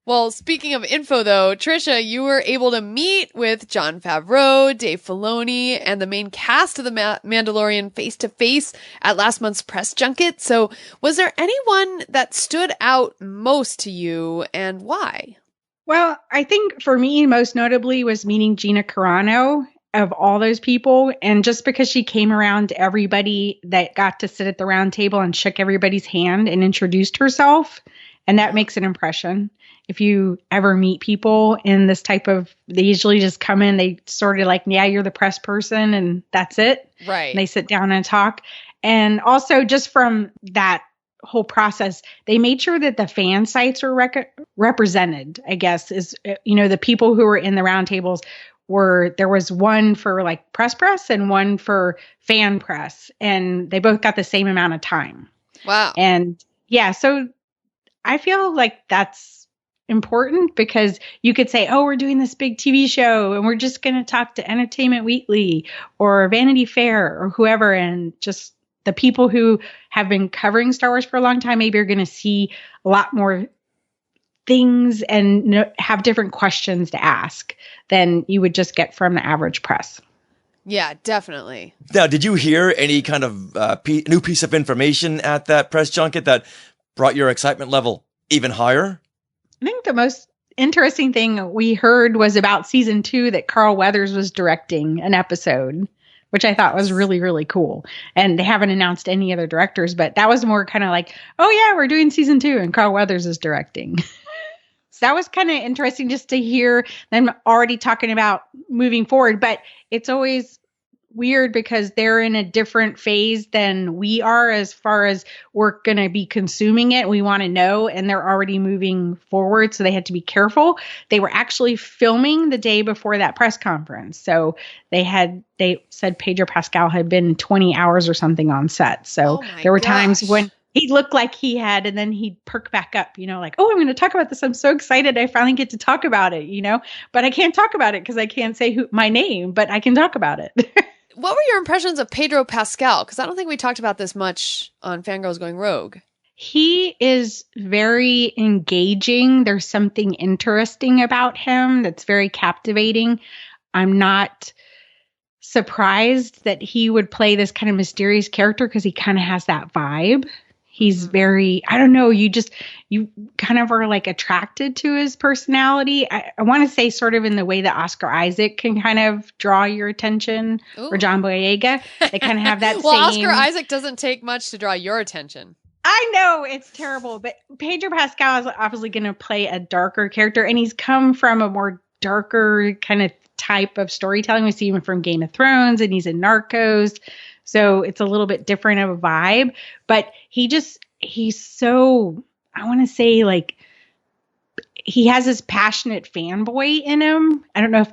Well, speaking of info, though, Tricia, you were able to meet with Jon Favreau, Dave Filoni, and the main cast of The Mandalorian face-to-face at last month's press junket. So was there anyone that stood out most to you, and why? Well, I think for me, most notably was meeting Gina Carano of all those people. And just because she came around to everybody that got to sit at the round table and shook everybody's hand and introduced herself, and that makes an impression. If you ever meet people in this type of, they usually just come in, they sort of like, yeah, you're the press person and that's it. Right. And they sit down and talk. And also just from that whole process, they made sure that the fan sites were represented, I guess, is, the people who were in the roundtables there was one for like press and one for fan press, and they both got the same amount of time. Wow. And yeah, so I feel like that's important because you could say, oh, we're doing this big TV show and we're just going to talk to Entertainment Weekly or Vanity Fair or whoever. And just the people who have been covering Star Wars for a long time, maybe are going to see a lot more things and have different questions to ask than you would just get from the average press. Yeah, definitely. Now, did you hear any kind of new piece of information at that press junket that brought your excitement level even higher? I think the most interesting thing we heard was about season 2 that Carl Weathers was directing an episode, which I thought was really, really cool. And they haven't announced any other directors, but that was more kind of like, oh yeah, we're doing season 2 and Carl Weathers is directing. So that was kind of interesting just to hear them already talking about moving forward. But it's always weird because they're in a different phase than we are as far as we're going to be consuming it. We want to know, and they're already moving forward. So they had to be careful. They were actually filming the day before that press conference. So they said Pedro Pascal had been 20 hours or something on set. So there were times when he looked like he had, and then he'd perk back up, like, oh, I'm going to talk about this. I'm so excited. I finally get to talk about it, but I can't talk about it because I can't say my name, but I can talk about it. What were your impressions of Pedro Pascal? Because I don't think we talked about this much on Fangirls Going Rogue. He is very engaging. There's something interesting about him that's very captivating. I'm not surprised that he would play this kind of mysterious character because he kind of has that vibe. He's very, I don't know, you kind of are like attracted to his personality. I want to say sort of in the way that Oscar Isaac can kind of draw your attention. Ooh. Or John Boyega. They kind of have that well, Oscar Isaac doesn't take much to draw your attention. I know, it's terrible, but Pedro Pascal is obviously going to play a darker character, and he's come from a more darker kind of type of storytelling. We see him from Game of Thrones, and he's in Narcos. So it's a little bit different of a vibe. But he's so, I want to say, like, he has this passionate fanboy in him. I don't know if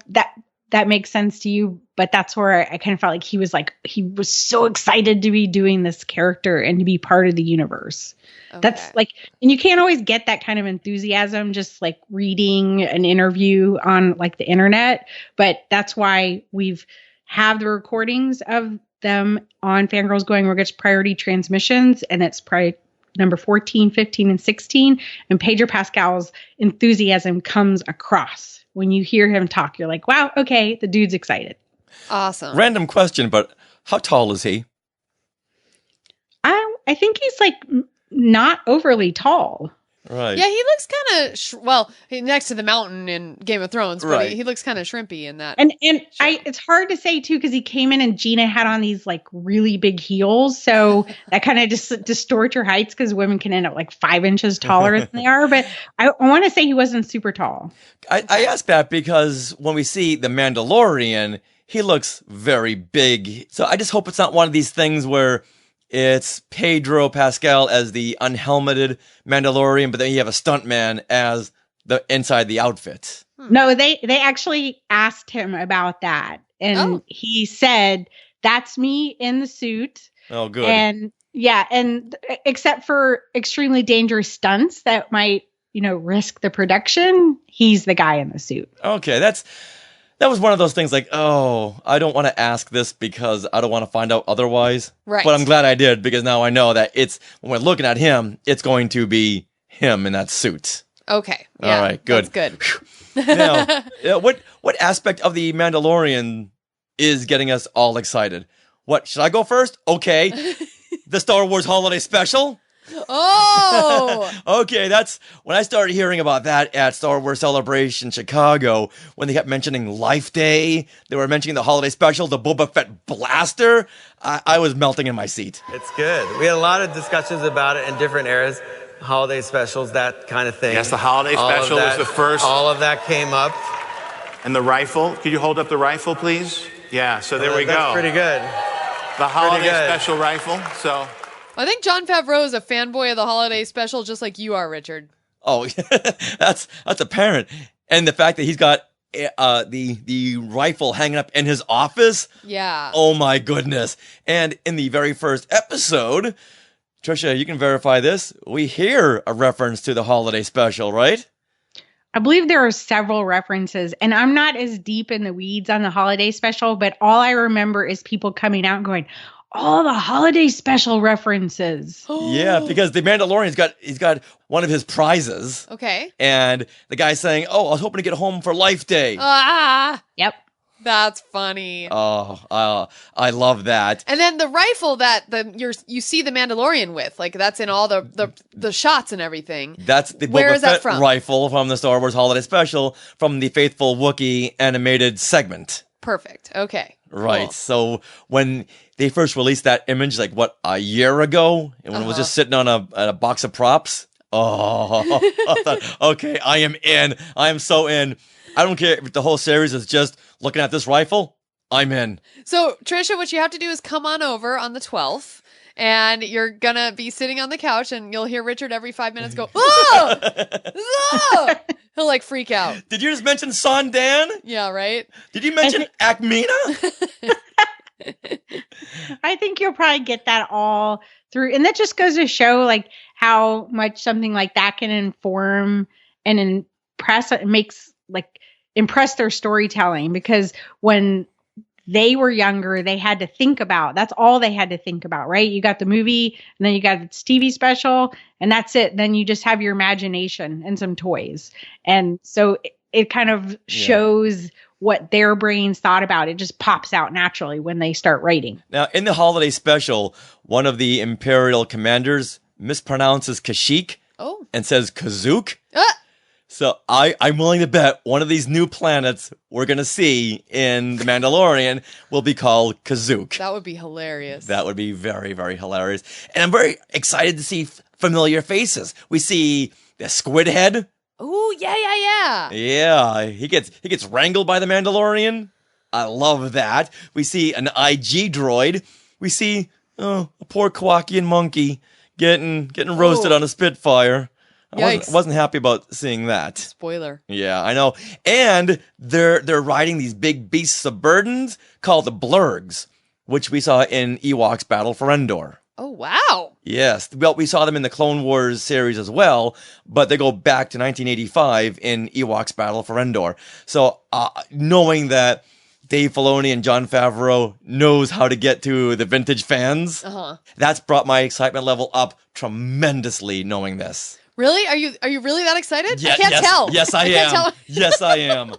that makes sense to you, but that's where I kind of felt like he was so excited to be doing this character and to be part of the universe. Okay. That's like, and you can't always get that kind of enthusiasm just like reading an interview on like the internet, but that's why we've have the recordings of them on Fangirls Going Rogue priority transmissions, and it's probably number 14, 15, and 16. And Pedro Pascal's enthusiasm comes across. When you hear him talk, you're like, wow, okay, the dude's excited. Awesome. Random question, but how tall is he? I think he's like not overly tall. Right. Yeah, he looks kind of, next to the mountain in Game of Thrones, but right. he looks kind of shrimpy in that. And it's hard to say, too, because he came in and Gina had on these, like, really big heels. So that kind of just distorts your heights because women can end up, like, 5 inches taller than they are. But I want to say he wasn't super tall. I ask that because when we see the Mandalorian, he looks very big. So I just hope it's not one of these things where it's Pedro Pascal as the unhelmeted Mandalorian, but then you have a stuntman as the inside the outfit. No, they actually asked him about that. And he said, that's me in the suit. Oh, good. And yeah, and except for extremely dangerous stunts that might, risk the production, he's the guy in the suit. Okay, that was one of those things like, oh, I don't want to ask this because I don't want to find out otherwise. Right. But I'm glad I did because now I know that when we're looking at him, it's going to be him in that suit. Okay. Yeah, all right, good. That's good. Now, what aspect of the Mandalorian is getting us all excited? What, should I go first? Okay. The Star Wars Holiday Special? Oh! Okay, that's when I started hearing about that at Star Wars Celebration Chicago, when they kept mentioning Life Day, they were mentioning the holiday special, the Boba Fett blaster. I was melting in my seat. It's good. We had a lot of discussions about it in different eras, holiday specials, that kind of thing. Yes, the holiday special was the first. All of that came up. And the rifle. Could you hold up the rifle, please? Yeah, so there we go. That's pretty good. The holiday special rifle, so... I think Jon Favreau is a fanboy of the holiday special, just like you are, Richard. Oh, that's apparent. And the fact that he's got the rifle hanging up in his office. Yeah. Oh my goodness. And in the very first episode, Tricia, you can verify this, we hear a reference to the holiday special, right? I believe there are several references, and I'm not as deep in the weeds on the holiday special, but all I remember is people coming out and going, all the holiday special references. Yeah, because the Mandalorian's he's got one of his prizes. Okay. And the guy's saying, oh, I was hoping to get home for Life Day. Yep. That's funny. Oh, I love that. And then the rifle that you see the Mandalorian with, like that's in all the shots and everything. That's the Where Boba is that Fett from? rifle from the Star Wars Holiday Special from the Faithful Wookiee animated segment. Perfect. Okay. Right. Cool. So when they first released that image, like a year ago, and when it was just sitting on a box of props. Oh, I thought, okay, I am in. I am so in. I don't care if the whole series is just looking at this rifle. I'm in. So, Tricia, what you have to do is come on over on the 12th, and you're going to be sitting on the couch, and you'll hear Richard every 5 minutes go, oh! Oh! He'll, freak out. Did you just mention Sandan? Yeah, right? Did you mention Akmina? I think you'll probably get that all through. And that just goes to show, how much something like that can inform and impress their storytelling, because when they were younger, they had to think about, that's all they had to think about, right? You got the movie and then you got its TV special and that's it. Then you just have your imagination and some toys. And so it kind of shows what their brains thought about. It just pops out naturally when they start writing. Now, in the holiday special, one of the Imperial commanders mispronounces Kashyyyk and says Kazook. So I'm willing to bet one of these new planets we're going to see in The Mandalorian will be called Kazook. That would be hilarious. That would be very, very hilarious. And I'm very excited to see familiar faces. We see the squid head Oh, yeah. Yeah, he gets wrangled by the Mandalorian. I love that. We see an IG droid. We see a poor Kowakian monkey getting roasted on a Spitfire. I wasn't happy about seeing that. Spoiler. Yeah, I know. And they're riding these big beasts of burdens called the Blurgs, which we saw in Ewok's Battle for Endor. Oh, wow. Yes. Well, we saw them in the Clone Wars series as well, but they go back to 1985 in Ewok's Battle for Endor. So knowing that Dave Filoni and Jon Favreau knows how to get to the vintage fans, that's brought my excitement level up tremendously knowing this. Really? Are you really that excited? Yeah, I can't tell. Yes, I am. Yes, I am.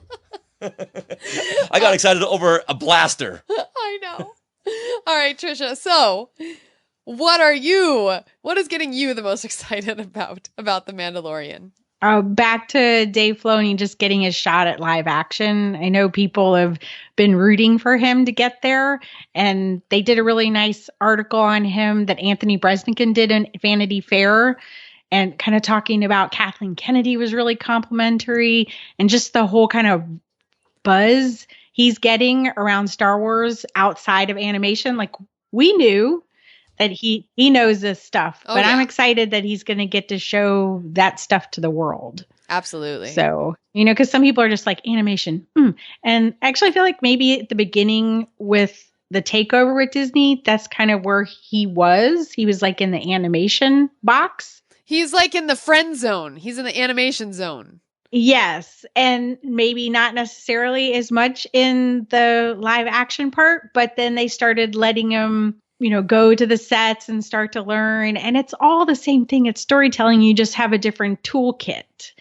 I got excited over a blaster. I know. All right, Tricia. So, what is getting you the most excited about The Mandalorian? Back to Dave Filoni just getting his shot at live action. I know people have been rooting for him to get there, and they did a really nice article on him that Anthony Bresnikan did in Vanity Fair, and kind of talking about Kathleen Kennedy was really complimentary, and just the whole kind of buzz he's getting around Star Wars outside of animation. Like, we knew that he knows this stuff, but I'm excited that he's going to get to show that stuff to the world. Absolutely. So, because some people are just like, animation. And actually I feel like maybe at the beginning with the takeover with Disney, that's kind of where he was. He was like in the animation box. He's like in the friend zone. He's in the animation zone. Yes. And maybe not necessarily as much in the live action part, but then they started letting him, go to the sets and start to learn. And it's all the same thing. It's storytelling. You just have a different toolkit.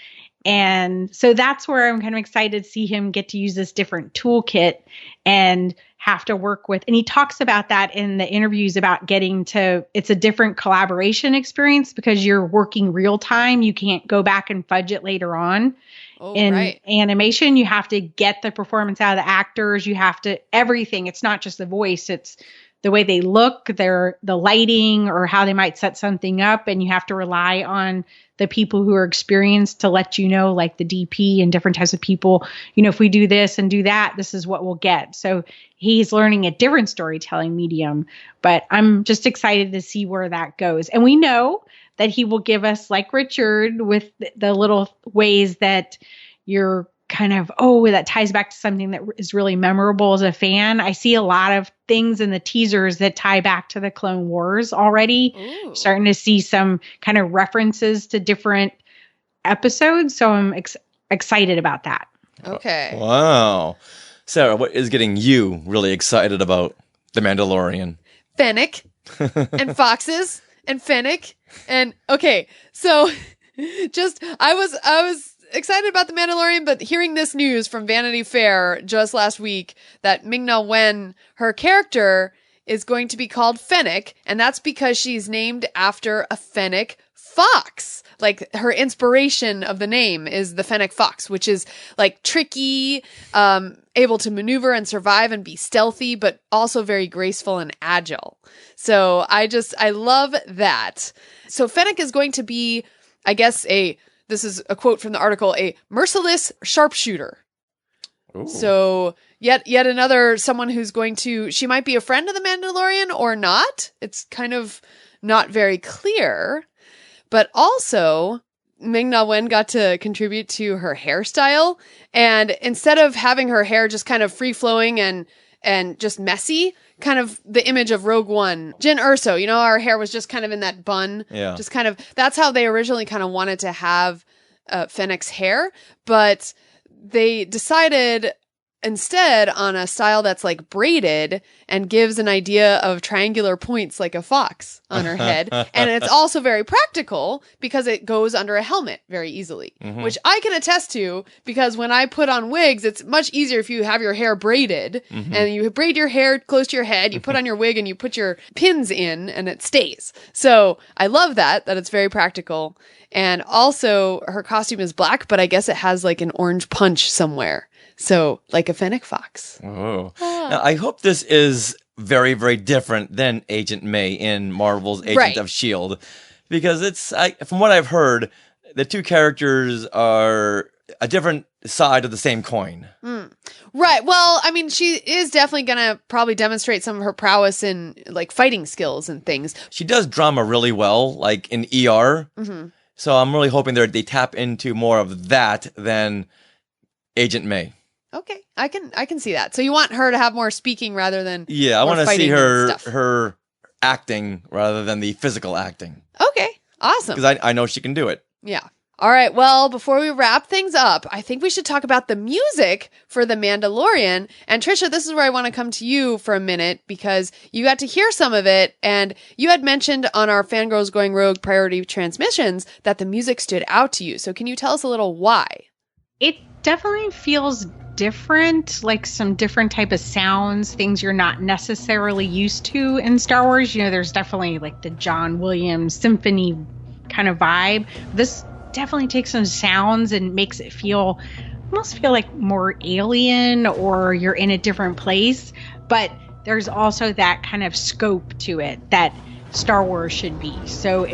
And so that's where I'm kind of excited to see him get to use this different toolkit and have to work with. And he talks about that in the interviews about it's a different collaboration experience because you're working real time. You can't go back and fudge it later on. In animation, you have to get the performance out of the actors. You have to everything. It's not just the voice. It's the way they look, the lighting, or how they might set something up. And you have to rely on the people who are experienced to let you know, like the DP and different types of people, if we do this and do that, this is what we'll get. So he's learning a different storytelling medium, but I'm just excited to see where that goes. And we know that he will give us, like Richard, with the little ways that you're kind of, that ties back to something that is really memorable as a fan. I see a lot of things in the teasers that tie back to the Clone Wars already. Ooh. Starting to see some kind of references to different episodes. So I'm excited about that. Okay. Wow. Sarah, what is getting you really excited about The Mandalorian? Fennec and foxes and Fennec. And okay, so I was excited about The Mandalorian, but hearing this news from Vanity Fair just last week that Ming-Na Wen, her character, is going to be called Fennec, and that's because she's named after a Fennec fox. Like, her inspiration of the name is the Fennec fox, which is like tricky, able to maneuver and survive and be stealthy, but also very graceful and agile. So I love that. So Fennec is going to be, I guess, this is a quote from the article, a merciless sharpshooter. Ooh. So yet another someone who's she might be a friend of the Mandalorian or not. It's kind of not very clear. But also, Ming-Na Wen got to contribute to her hairstyle. And instead of having her hair just kind of free-flowing and just messy, kind of the image of Rogue One. Jyn Erso, our hair was just kind of in that bun. Yeah. Just kind of, that's how they originally kind of wanted to have Fennec's hair. But they decided instead on a style that's like braided and gives an idea of triangular points like a fox on her head. And it's also very practical because it goes under a helmet very easily, which I can attest to because when I put on wigs, it's much easier if you have your hair braided and you braid your hair close to your head, you put on your wig and you put your pins in and it stays. So I love that it's very practical. And also her costume is black, but I guess it has like an orange punch somewhere. So, like a Fennec fox. Oh. Now, I hope this is very, very different than Agent May in Marvel's Agent of S.H.I.E.L.D. Because from what I've heard, the two characters are a different side of the same coin. Right. Well, I mean, she is definitely going to probably demonstrate some of her prowess in like fighting skills and things. She does drama really well, like in ER. Mm-hmm. So I'm really hoping they tap into more of that than Agent May. Okay, I can see that. So you want her to have more speaking rather than I want to see her her acting rather than the physical acting. Okay, awesome. Because I know she can do it. Yeah. All right, well, before we wrap things up, I think we should talk about the music for The Mandalorian. And Tricia, this is where I want to come to you for a minute because you got to hear some of it. And you had mentioned on our Fangirls Going Rogue priority transmissions that the music stood out to you. So can you tell us a little why? It definitely feels different, like some different type of sounds, things you're not necessarily used to in Star Wars. You know, there's definitely like the John Williams symphony kind of vibe. This definitely takes some sounds and makes it almost feel like more alien or you're in a different place. But there's also that kind of scope to it that Star Wars should be. So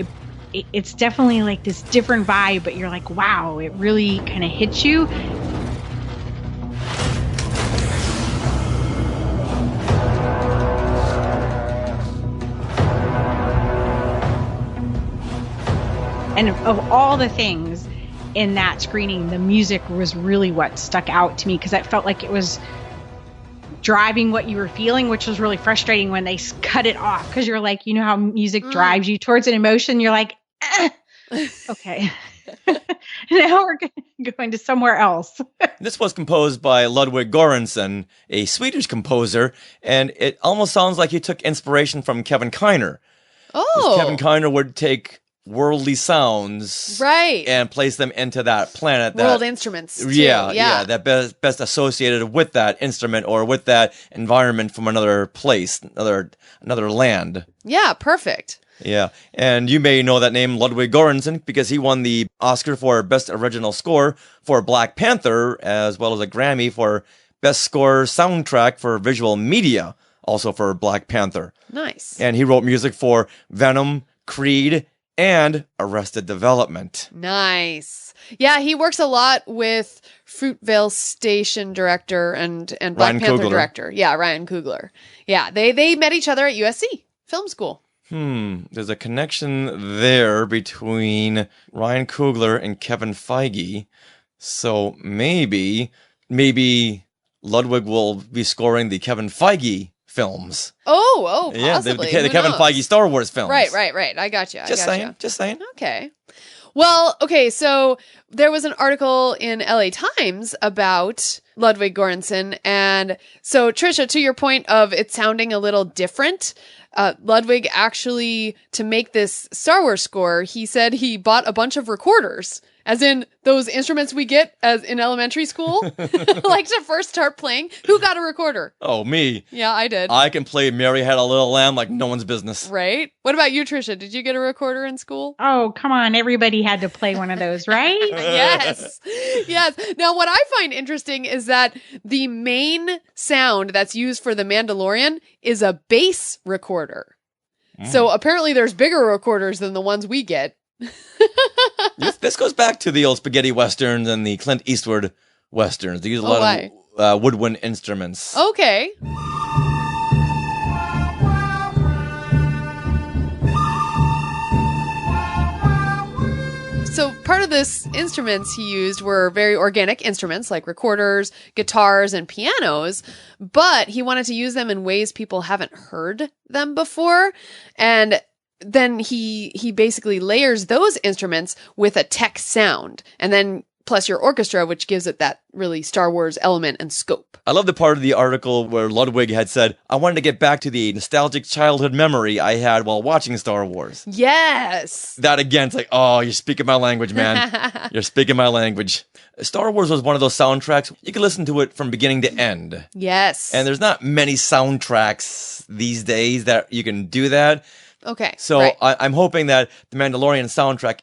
it's definitely like this different vibe, but you're like, wow, it really kind of hits you. And of all the things in that screening, the music was really what stuck out to me because I felt like it was driving what you were feeling, which was really frustrating when they cut it off because you're like, you know how music drives you towards an emotion? You're like, okay. Now we're going to somewhere else. This was composed by Ludwig Goranson, a Swedish composer, and it almost sounds like he took inspiration from Kevin Kiner. Oh. Kevin Kiner would take worldly sounds, right, and place them into that planet. World instruments. Too. Yeah. That best associated with that instrument or with that environment from another place, another land. Yeah, perfect. Yeah, and you may know that name, Ludwig Goranson, because he won the Oscar for Best Original Score for Black Panther, as well as a Grammy for Best Score Soundtrack for Visual Media, also for Black Panther. Nice. And he wrote music for Venom, Creed, and Arrested Development. Nice. Yeah, he works a lot with Fruitvale Station director and Black Ryan Panther Coogler. director. Yeah, Ryan Coogler. Yeah, they met each other at USC Film School. There's a connection there between Ryan Coogler and Kevin Feige. So maybe Ludwig will be scoring the Kevin Feige films. Oh, possibly. Yeah, the Kevin Feige Star Wars films. Right. I got you. Just saying. Okay. Well, okay, so there was an article in LA Times about Ludwig Goranson. And so, Tricia, to your point of it sounding a little different, Ludwig actually, to make this Star Wars score, he said he bought a bunch of recorders, as in those instruments we get as in elementary school, like to first start playing. Who got a recorder? Oh, me. Yeah, I did. I can play Mary Had a Little Lamb like no one's business. Right? What about you, Tricia? Did you get a recorder in school? Oh, come on. Everybody had to play one of those, right? Yes. Now, what I find interesting is that the main sound that's used for The Mandalorian is a bass recorder. So apparently there's bigger recorders than the ones we get. This goes back to the old spaghetti westerns and the Clint Eastwood westerns. They use a lot of woodwind instruments. Okay. So part of this instruments he used were very organic instruments like recorders, guitars, and pianos, but he wanted to use them in ways people haven't heard them before. And then he basically layers those instruments with a tech sound, and then plus your orchestra, which gives it that really Star Wars element and scope. I love the part of the article where Ludwig had said, I wanted to get back to the nostalgic childhood memory I had while watching Star Wars. Yes! That again, it's like, oh, you're speaking my language, man. You're speaking my language. Star Wars was one of those soundtracks, you can listen to it from beginning to end. Yes. And there's not many soundtracks these days that you can do that. Okay. So right. I'm hoping that the Mandalorian soundtrack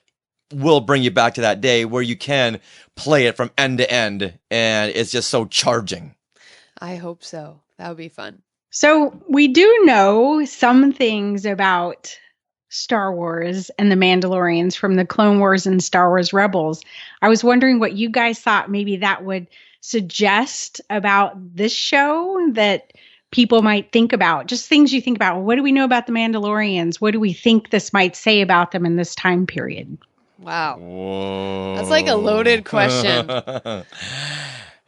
will bring you back to that day where you can play it from end to end, and it's just so charging. I hope so. That would be fun. So we do know some things about Star Wars and the Mandalorians from the Clone Wars and Star Wars Rebels. I was wondering what you guys thought maybe that would suggest about this show that people might think about. Just things you think about. What do we know about the Mandalorians? What do we think this might say about them in this time period? Wow. Whoa. That's like a loaded question.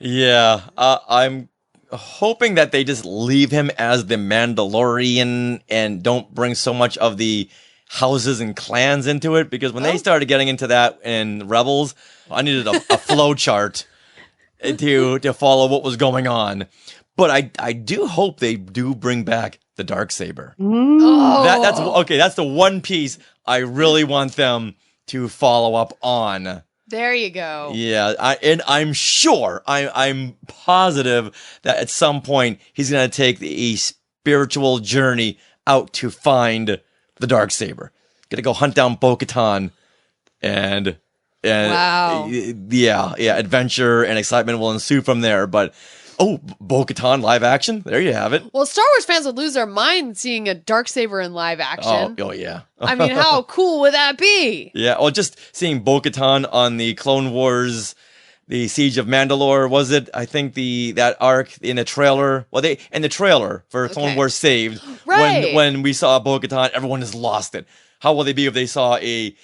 Yeah. I'm hoping that they just leave him as the Mandalorian and don't bring so much of the houses and clans into it, because when they started getting into that in Rebels, I needed a flow chart to follow what was going on. But I do hope they do bring back the Darksaber. Oh. That's the one piece I really want them to follow up on. There you go. Yeah, I'm sure, I'm positive that at some point he's going to take a spiritual journey out to find the Darksaber. Gonna go hunt down Bo-Katan, and wow. Yeah, adventure and excitement will ensue from there. But Bo-Katan live action, there you have it. Well, Star Wars fans would lose their mind seeing a Darksaber in live action. Oh yeah. I mean, how cool would that be? Yeah, well, just seeing Bo-Katan on the Clone Wars, the Siege of Mandalore, was it? I think that arc in the trailer. Well, in the trailer for Clone Wars Saved, right. when we saw Bo-Katan, everyone has lost it. How will they be if they saw a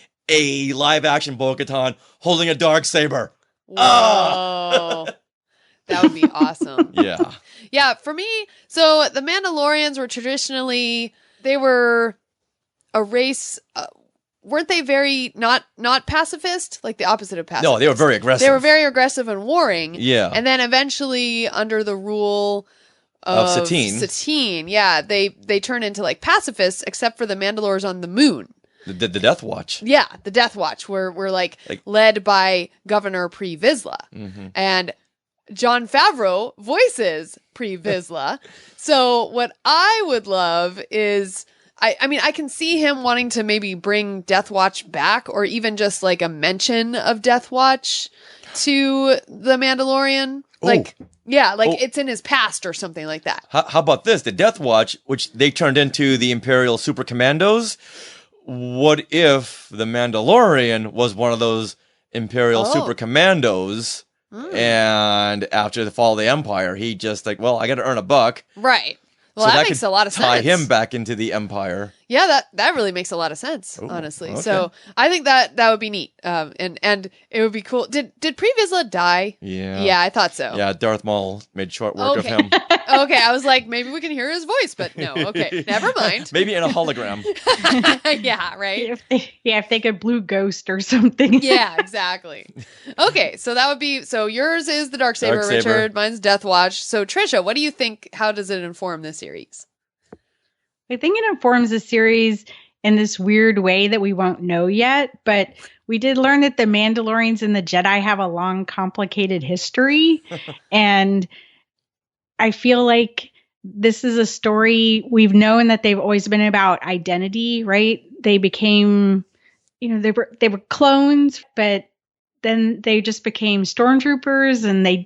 live action Bo-Katan holding a Darksaber? Whoa. That would be awesome. Yeah. Yeah, for me, so the Mandalorians were traditionally, they were a race, weren't they very not pacifist? Like the opposite of pacifist. No, they were very aggressive. They were very aggressive and warring. Yeah. And then eventually, under the rule of Satine, yeah, they turned into like pacifists, except for the Mandalores on the moon. The Death Watch. Yeah, the Death Watch, were like led by Governor Pre Vizsla. Mm-hmm. And Jon Favreau voices Pre Vizsla. So what I would love is, I mean, I can see him wanting to maybe bring Death Watch back, or even just like a mention of Death Watch to the Mandalorian. It's in his past or something like that. How about this? The Death Watch, which they turned into the Imperial Super Commandos. What if the Mandalorian was one of those Imperial Super Commandos? And after the fall of the Empire, he just I got to earn a buck. Right. Well, so that makes a lot of sense. Tie him back into the Empire. Yeah, that really makes a lot of sense, honestly. Okay. So I think that would be neat. And it would be cool. Did Pre Vizsla die? Yeah. Yeah, I thought so. Yeah, Darth Maul made short work of him. Okay, I was like, maybe we can hear his voice, but no. Okay, never mind. Maybe in a hologram. Yeah, right. If they could blue ghost or something. Yeah, exactly. Okay, so that would be, so yours is the Darksaber, Richard. Mine's Death Watch. So Tricia, what do you think? How does it inform this series? I think it informs the series in this weird way that we won't know yet, but we did learn that the Mandalorians and the Jedi have a long, complicated history. And I feel like this is a story we've known that they've always been about identity, right? They became, they were clones, but then they just became stormtroopers, and they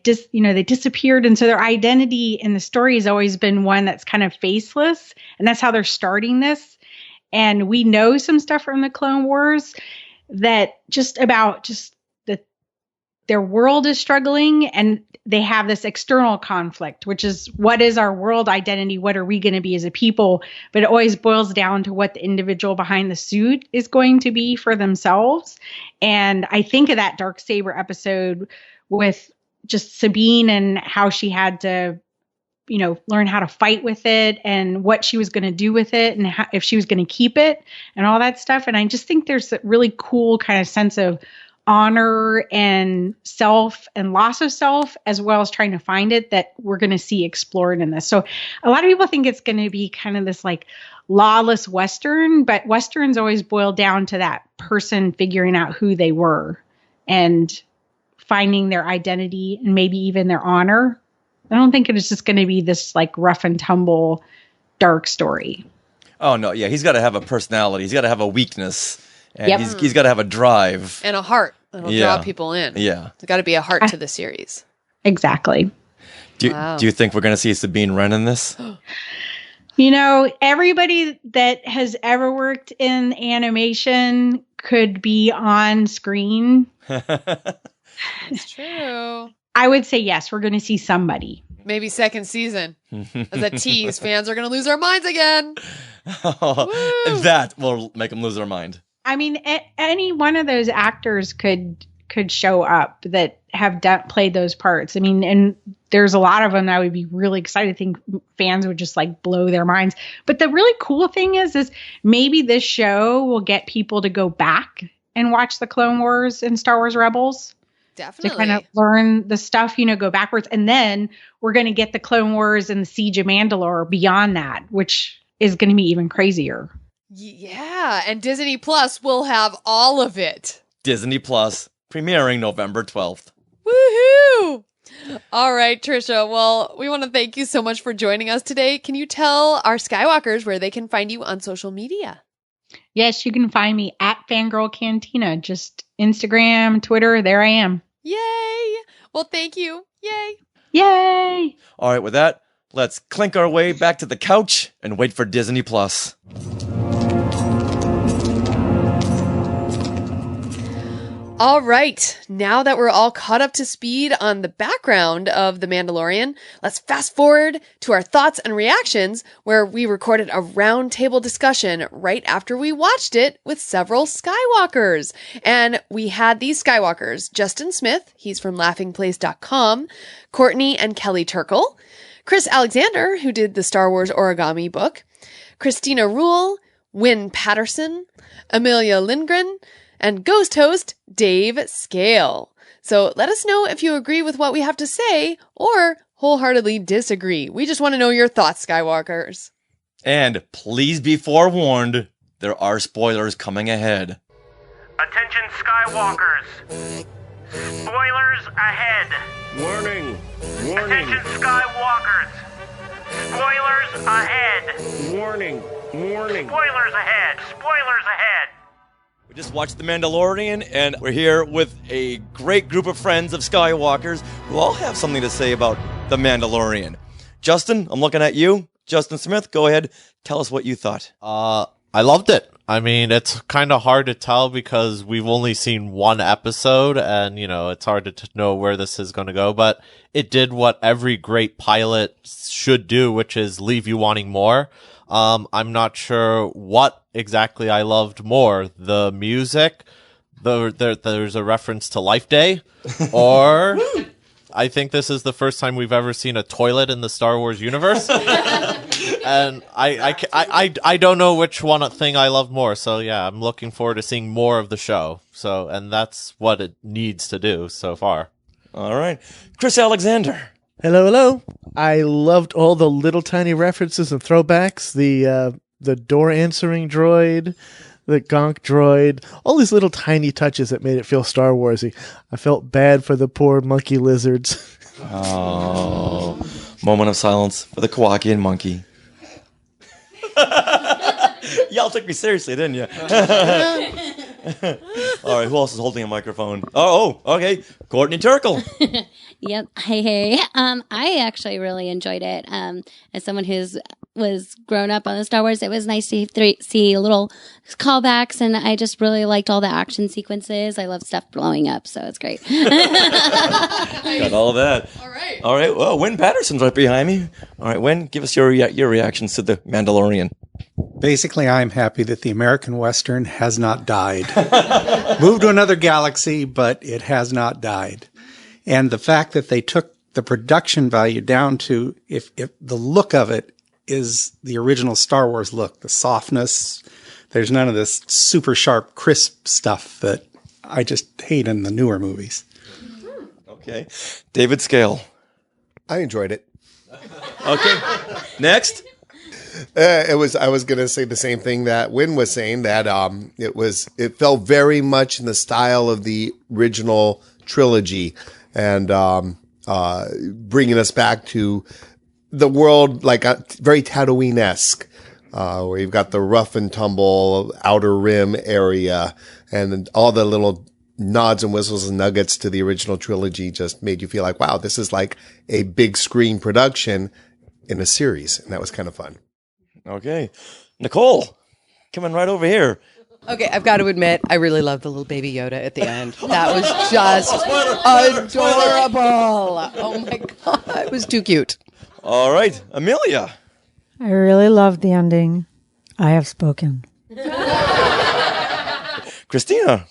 disappeared. And so their identity in the story has always been one that's kind of faceless. And that's how they're starting this. And we know some stuff from the Clone Wars that their world is struggling, and they have this external conflict, which is, what is our world identity? What are we going to be as a people? But it always boils down to what the individual behind the suit is going to be for themselves. And I think of that Darksaber episode with just Sabine and how she had to, learn how to fight with it, and what she was going to do with it, and if she was going to keep it and all that stuff. And I just think there's a really cool kind of sense of honor and self and loss of self, as well as trying to find it, that we're going to see explored in this. So a lot of people think it's going to be kind of this like lawless Western, but Westerns always boil down to that person figuring out who they were and finding their identity and maybe even their honor. I don't think it's just going to be this like rough and tumble dark story. Oh no. Yeah. He's got to have a personality. He's got to have a weakness, and he's got to have a drive and a heart. It'll draw people in. Yeah. There's got to be a heart to the series. Exactly. Do you think we're going to see Sabine Wren in this? You know, everybody that has ever worked in animation could be on screen. It's true. I would say yes, we're going to see somebody. Maybe second season. As a tease, fans are going to lose their minds again. That will make them lose their mind. I mean, any one of those actors could show up that have played those parts. I mean, and there's a lot of them that I would be really excited. I think fans would just like blow their minds. But the really cool thing is maybe this show will get people to go back and watch the Clone Wars and Star Wars Rebels. Definitely. To kind of learn the stuff, go backwards. And then we're going to get the Clone Wars and the Siege of Mandalore beyond that, which is going to be even crazier. Yeah. And Disney Plus will have all of it. Disney Plus, premiering November 12th. Woohoo! All right, Tricia. Well, we want to thank you so much for joining us today. Can you tell our Skywalkers where they can find you on social media? Yes, you can find me at Fangirl Cantina. Just Instagram, Twitter, there I am. Yay! Well, thank you. Yay! Yay! All right, with that, let's clink our way back to the couch and wait for Disney Plus. All right, now that we're all caught up to speed on the background of The Mandalorian, let's fast forward to our thoughts and reactions where we recorded a roundtable discussion right after we watched it with several Skywalkers. And we had these Skywalkers, Justin Smith, he's from laughingplace.com, Courtney and Kelley Turkel, Chris Alexander, who did the Star Wars Origami book, Christina Ruehle, Wynn Patterson, Emelia Lindgren, and ghost host Dave Skale. So let us know if you agree with what we have to say or wholeheartedly disagree. We just want to know your thoughts, Skywalkers. And please be forewarned, there are spoilers coming ahead. Attention, Skywalkers. Spoilers ahead. Warning. Warning. Attention, Skywalkers. Spoilers ahead. Warning. Warning. Spoilers ahead. Spoilers ahead. We just watched The Mandalorian, and we're here with a great group of friends of Skywalkers who all have something to say about The Mandalorian. Justin, I'm looking at you. Justin Smith, go ahead. Tell us what you thought. I loved it. I mean, it's kind of hard to tell because we've only seen one episode and, it's hard to know where this is going to go, but it did what every great pilot should do, which is leave you wanting more. I'm not sure what exactly I loved more. The music, there's a reference to Life Day, or I think this is the first time we've ever seen a toilet in the Star Wars universe. And I don't know which thing I love more. So yeah, I'm looking forward to seeing more of the show. And that's what it needs to do so far. All right. Chris Alexander. Hello, hello. I loved all the little tiny references and throwbacks. The door answering droid, the gonk droid, all these little tiny touches that made it feel Star Warsy. I felt bad for the poor monkey lizards. Oh, moment of silence for the Kowakian monkey. Y'all took me seriously, didn't you? All right, who else is holding a microphone? Oh, okay. Courtney Turkel. Yep. Hey. I actually really enjoyed it. As someone was grown up on the Star Wars, it was nice to see little callbacks, and I just really liked all the action sequences. I love stuff blowing up, so it's great. Got all of that. All right. Well, Wynn Patterson's right behind me. All right, Wynn, give us your reactions to The Mandalorian. Basically, I'm happy that the American Western has not died. Moved to another galaxy, but it has not died. And the fact that they took the production value down to if the look of it is the original Star Wars look, the softness, there's none of this super sharp, crisp stuff that I just hate in the newer movies. Okay. David Skale. I enjoyed it. Okay. Next. I was going to say the same thing that Wynn was saying, that it felt very much in the style of the original trilogy, and bringing us back to the world, like very Tatooine-esque, where you've got the rough and tumble outer rim area, and all the little nods and whistles and nuggets to the original trilogy just made you feel like, wow, this is like a big screen production in a series, and that was kind of fun. Okay. Nicole, coming right over here. Okay, I've got to admit, I really love the little baby Yoda at the end. That was just adorable. Oh my God, it was too cute. All right, Emelia. I really loved the ending. I have spoken. Christina.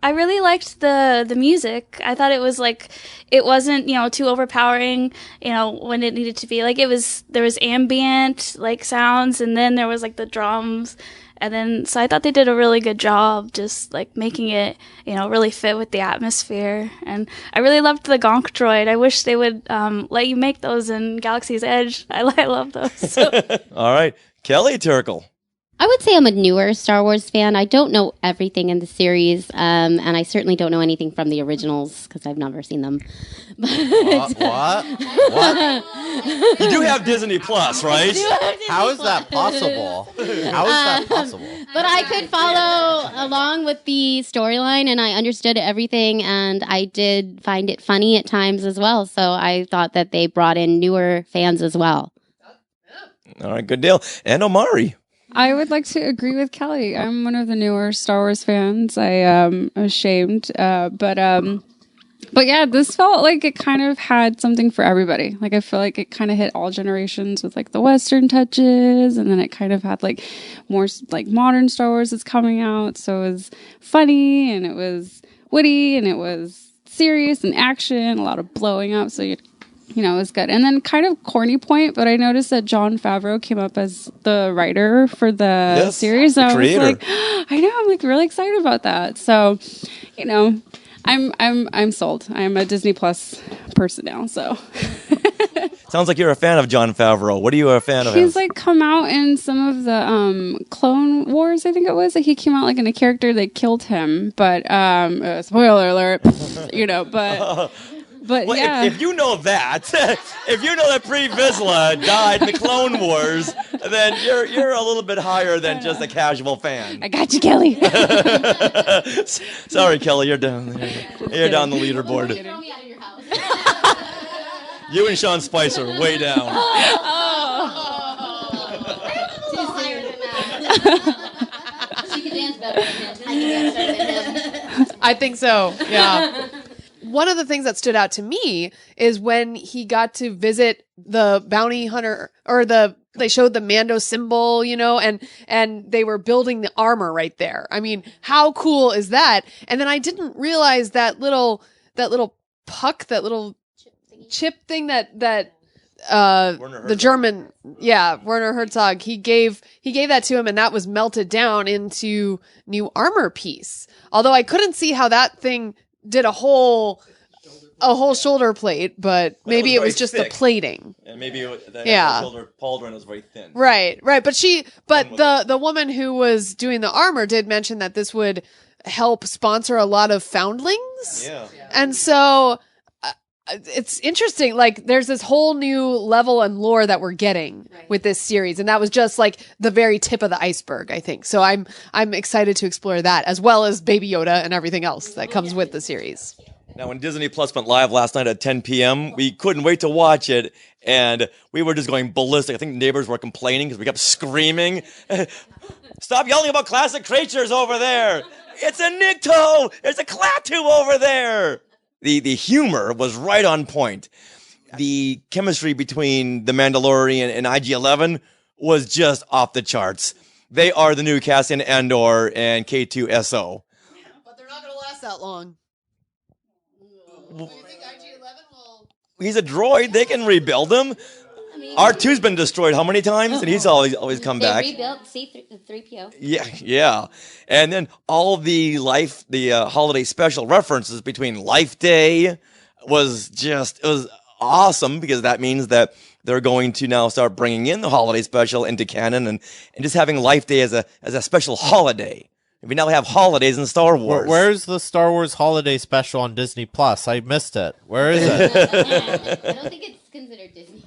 I really liked the music. I thought it was like, it wasn't, too overpowering, when it needed to be. Like there was ambient like sounds, and then there was like the drums. And then, so I thought they did a really good job just like making it, really fit with the atmosphere. And I really loved the Gonk droid. I wish they would let you make those in Galaxy's Edge. I love those. All right. Kelley, Turkel. I would say I'm a newer Star Wars fan. I don't know everything in the series, and I certainly don't know anything from the originals because I've never seen them. What? You do have Disney Plus, right? How is that possible? How is that possible? But I could follow along with the storyline, and I understood everything, and I did find it funny at times as well. So I thought that they brought in newer fans as well. All right, good deal. And Omari. I would like to agree with Kelley. I'm one of the newer Star Wars fans. I am ashamed, but yeah, this felt like it kind of had something for everybody. Like I feel like it kind of hit all generations with like the Western touches, and then it kind of had like more like modern Star Wars that's coming out. So it was funny and it was witty and it was serious and action, a lot of blowing up. So it was good. And then kind of corny point, but I noticed that Jon Favreau came up as the writer for the series. And I was like, I know, I'm like really excited about that. So, I'm sold. I'm a Disney Plus person now. So sounds like you're a fan of Jon Favreau. What are you a fan of? He's like come out in some of the Clone Wars, I think it was. Like he came out like in a character, they killed him, but spoiler alert, But well, yeah. if you know that, if you know that Pre Vizsla died in the Clone Wars, then you're a little bit higher than just a casual fan. I got you, Kelley. Sorry, Kelley, you're down there. You're down the leaderboard. You and Sean Spicer way down. She can dance better than him. I can dance better than him. I think so. Yeah. One of the things that stood out to me is when he got to visit the bounty hunter, or they showed the Mando symbol, and they were building the armor right there. I mean, how cool is that? And then I didn't realize that little puck, that little chip thing that the German, Werner Herzog, he gave that to him, and that was melted down into new armor piece. Although I couldn't see how that thing did a whole shoulder plate, but maybe it was just thick. The plating. And maybe the shoulder pauldron was very thin. Right. But the woman who was doing the armor did mention that this would help sponsor a lot of foundlings. Yeah. And so it's interesting. Like there's this whole new level and lore that we're getting with this series. And that was just like the very tip of the iceberg, I think. So I'm excited to explore that, as well as Baby Yoda and everything else that comes with the series. Now, when Disney Plus went live last night at 10 p.m., we couldn't wait to watch it, and we were just going ballistic. I think neighbors were complaining because we kept screaming, "Stop yelling about classic creatures over there! It's a Nikto! There's a Klaatu over there!" The humor was right on point. The chemistry between the Mandalorian and IG-11 was just off the charts. They are the new Cassian Andor and K2SO. But they're not going to last that long. He's a droid. They can rebuild him. R2's been destroyed how many times? And he's always come back. They rebuilt C-3PO. Yeah. And then all the holiday special references between Life Day was awesome, because that means that they're going to now start bringing in the holiday special into canon and just having Life Day as a special holiday. We now have holidays in Star Wars. Where's the Star Wars holiday special on Disney Plus? I missed it. Where is it? I don't think it's considered Disney.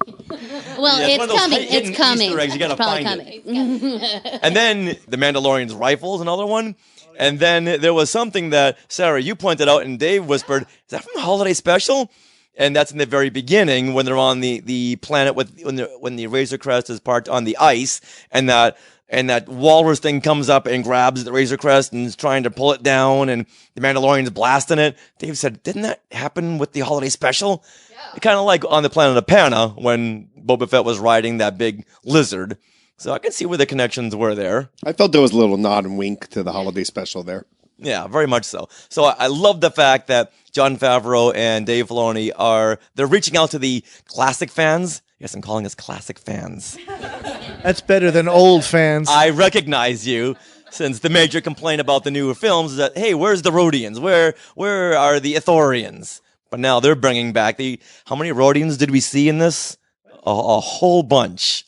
Well, it's coming. It's coming. Easter eggs, you gotta probably find coming. it. And then the Mandalorian's rifle's another one. And then there was something that, Sarah, you pointed out and Dave whispered, is that from the holiday special? And that's in the very beginning when they're on the planet when the Razor Crest is parked on the ice, and that walrus thing comes up and grabs the Razor Crest and is trying to pull it down, and the Mandalorian's blasting it. Dave said, didn't that happen with the holiday special? Yeah. Kind of like on the planet of Pana when Boba Fett was riding that big lizard. So I can see where the connections were there. I felt there was a little nod and wink to the holiday special there. Yeah, very much so. So I love the fact that Jon Favreau and Dave Filoni they're reaching out to the classic fans. Yes, I'm calling us classic fans. That's better than old fans. I recognize you, since the major complaint about the newer films is that, hey, where's the Rhodians? Where are the Ithorians? But now they're bringing back how many Rhodians did we see in this? A whole bunch.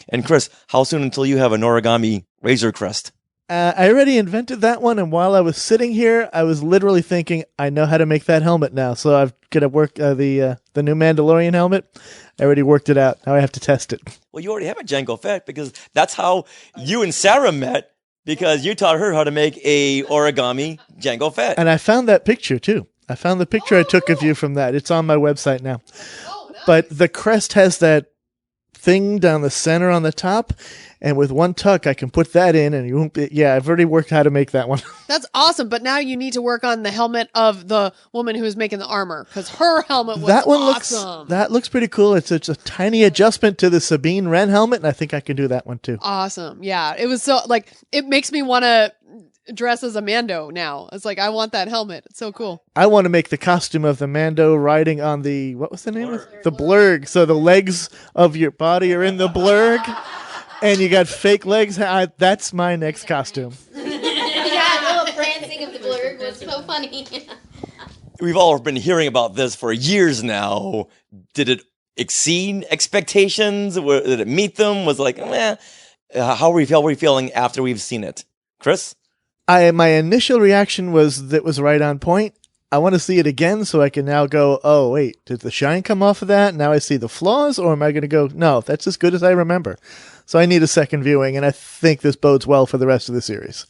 And Chris, how soon until you have an origami Razor Crest? I already invented that one, and while I was sitting here, I was literally thinking, I know how to make that helmet now. So I've got to work the new Mandalorian helmet. I already worked it out. Now I have to test it. Well, you already have a Jango Fett, because that's how you and Sarah met, because you taught her how to make a origami Jango Fett. And I found that picture, too. I found the picture I took of you from that. It's on my website now. Oh, nice. But the crest has that thing down the center on the top, and with one tuck I can put that in, and you won't be, I've already worked how to make that one. That's awesome, but now you need to work on the helmet of the woman who was making the armor, because her helmet was awesome. That looks pretty cool. It's a tiny adjustment to the Sabine Wren helmet, and I think I can do that one too. Awesome. Yeah, it was so, it makes me want to dress as a Mando now. It's I want that helmet. It's so cool. I want to make the costume of the Mando riding on the, what was the name of it? The blurg. So the legs of your body are in the blurg, and you got fake legs. That's my next costume. Yeah, the little prancing of the blurg was so funny. We've all been hearing about this for years now. Did it exceed expectations? Did it meet them? Was it how are we feeling after we've seen it? Chris? My initial reaction was that was right on point. I want to see it again so I can now go, oh, wait, did the shine come off of that? Now I see the flaws, or am I going to go, no, that's as good as I remember. So I need a second viewing, and I think this bodes well for the rest of the series.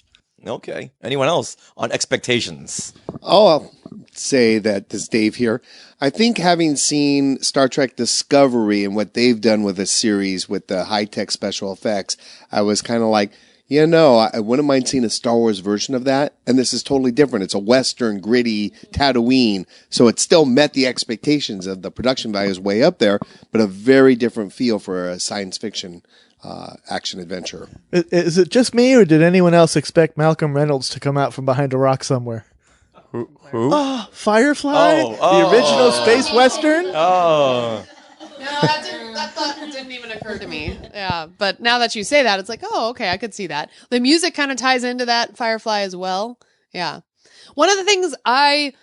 Okay. Anyone else on expectations? Oh, I'll say that this is Dave here. I think having seen Star Trek Discovery and what they've done with the series with the high-tech special effects, I was kind of like, I wouldn't mind seeing a Star Wars version of that. And this is totally different. It's a Western, gritty Tatooine. So it still met the expectations of the production value is way up there, but a very different feel for a science fiction action adventure. Is it just me, or did anyone else expect Malcolm Reynolds to come out from behind a rock somewhere? Who? Oh, Firefly? The original space Western? Oh. No, that thought didn't even occur to me. Yeah, but now that you say that, it's okay, I could see that. The music kind of ties into that Firefly as well. Yeah. One of the things I'm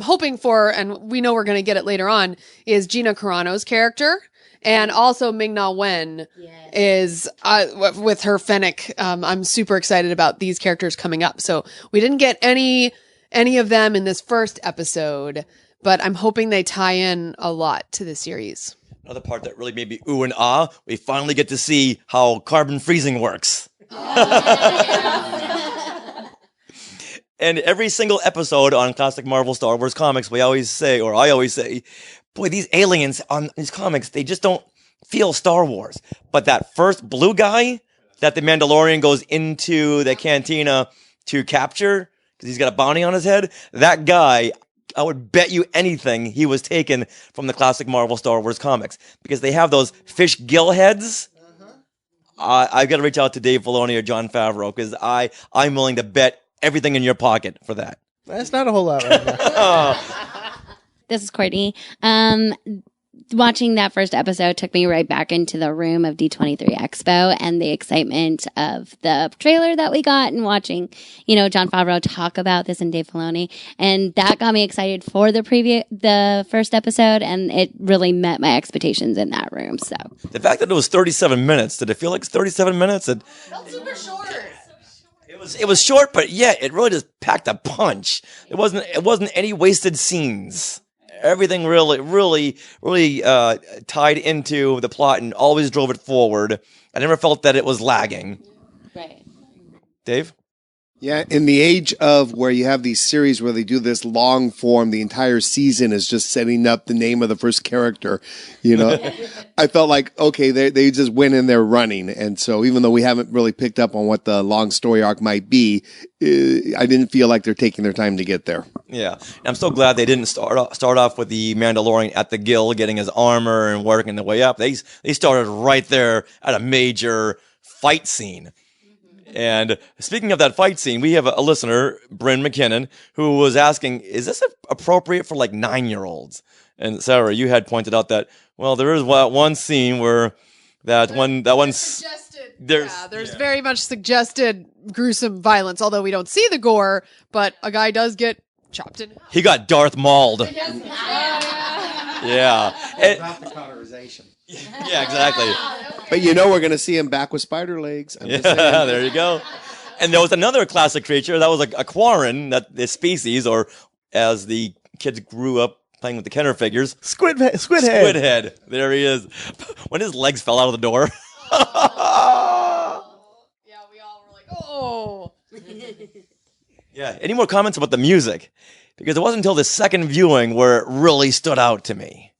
hoping for, and we know we're going to get it later on, is Gina Carano's character. And also Ming-Na Wen is with her Fennec. I'm super excited about these characters coming up. So we didn't get any of them in this first episode, but I'm hoping they tie in a lot to the series. Another part that really made me ooh and ah, we finally get to see how carbon freezing works. And every single episode on classic Marvel Star Wars comics, I always say, boy, these aliens on these comics, they just don't feel Star Wars. But that first blue guy that the Mandalorian goes into the cantina to capture, because he's got a bounty on his head, that guy, I would bet you anything he was taken from the classic Marvel Star Wars comics, because they have those fish gill heads. I've got to reach out to Dave Filoni or Jon Favreau, because I'm willing to bet everything in your pocket for that. That's not a whole lot right now. This is Courtney. Watching that first episode took me right back into the room of D23 Expo and the excitement of the trailer that we got, and watching, Jon Favreau talk about this and Dave Filoni. And that got me excited for the first episode, and it really met my expectations in that room. So the fact that it was 37 minutes, did it feel like 37 minutes? It felt super short. It was short, but yeah, it really just packed a punch. It wasn't any wasted scenes. Everything really tied into the plot and always drove it forward. I never felt that it was lagging. Right. Dave? Yeah, in the age of where you have these series where they do this long form, the entire season is just setting up the name of the first character. You know, I felt like, okay, they just went in there running. And so even though we haven't really picked up on what the long story arc might be, I didn't feel like they're taking their time to get there. Yeah, I'm so glad they didn't start off with the Mandalorian at the Guild, getting his armor and working their way up. They started right there at a major fight scene. And speaking of that fight scene, we have a listener, Bryn McKinnon, who was asking, is this appropriate for like 9-year-olds? And Sarah, you had pointed out that, well, there is one scene where there's very much suggested gruesome violence, although we don't see the gore, but a guy does get chopped in half. He got Darth Mauled. Yeah. About the cauterization. Yeah, exactly. But you know we're going to see him back with spider legs. I'm just saying. There you go. And there was another classic creature that was a Quarren, that the species, or as the kids grew up playing with the Kenner figures, Squidhead. Squidhead. There he is. When his legs fell out of the door. Yeah, we all were like, oh. Yeah. Any more comments about the music? Because it wasn't until the second viewing where it really stood out to me.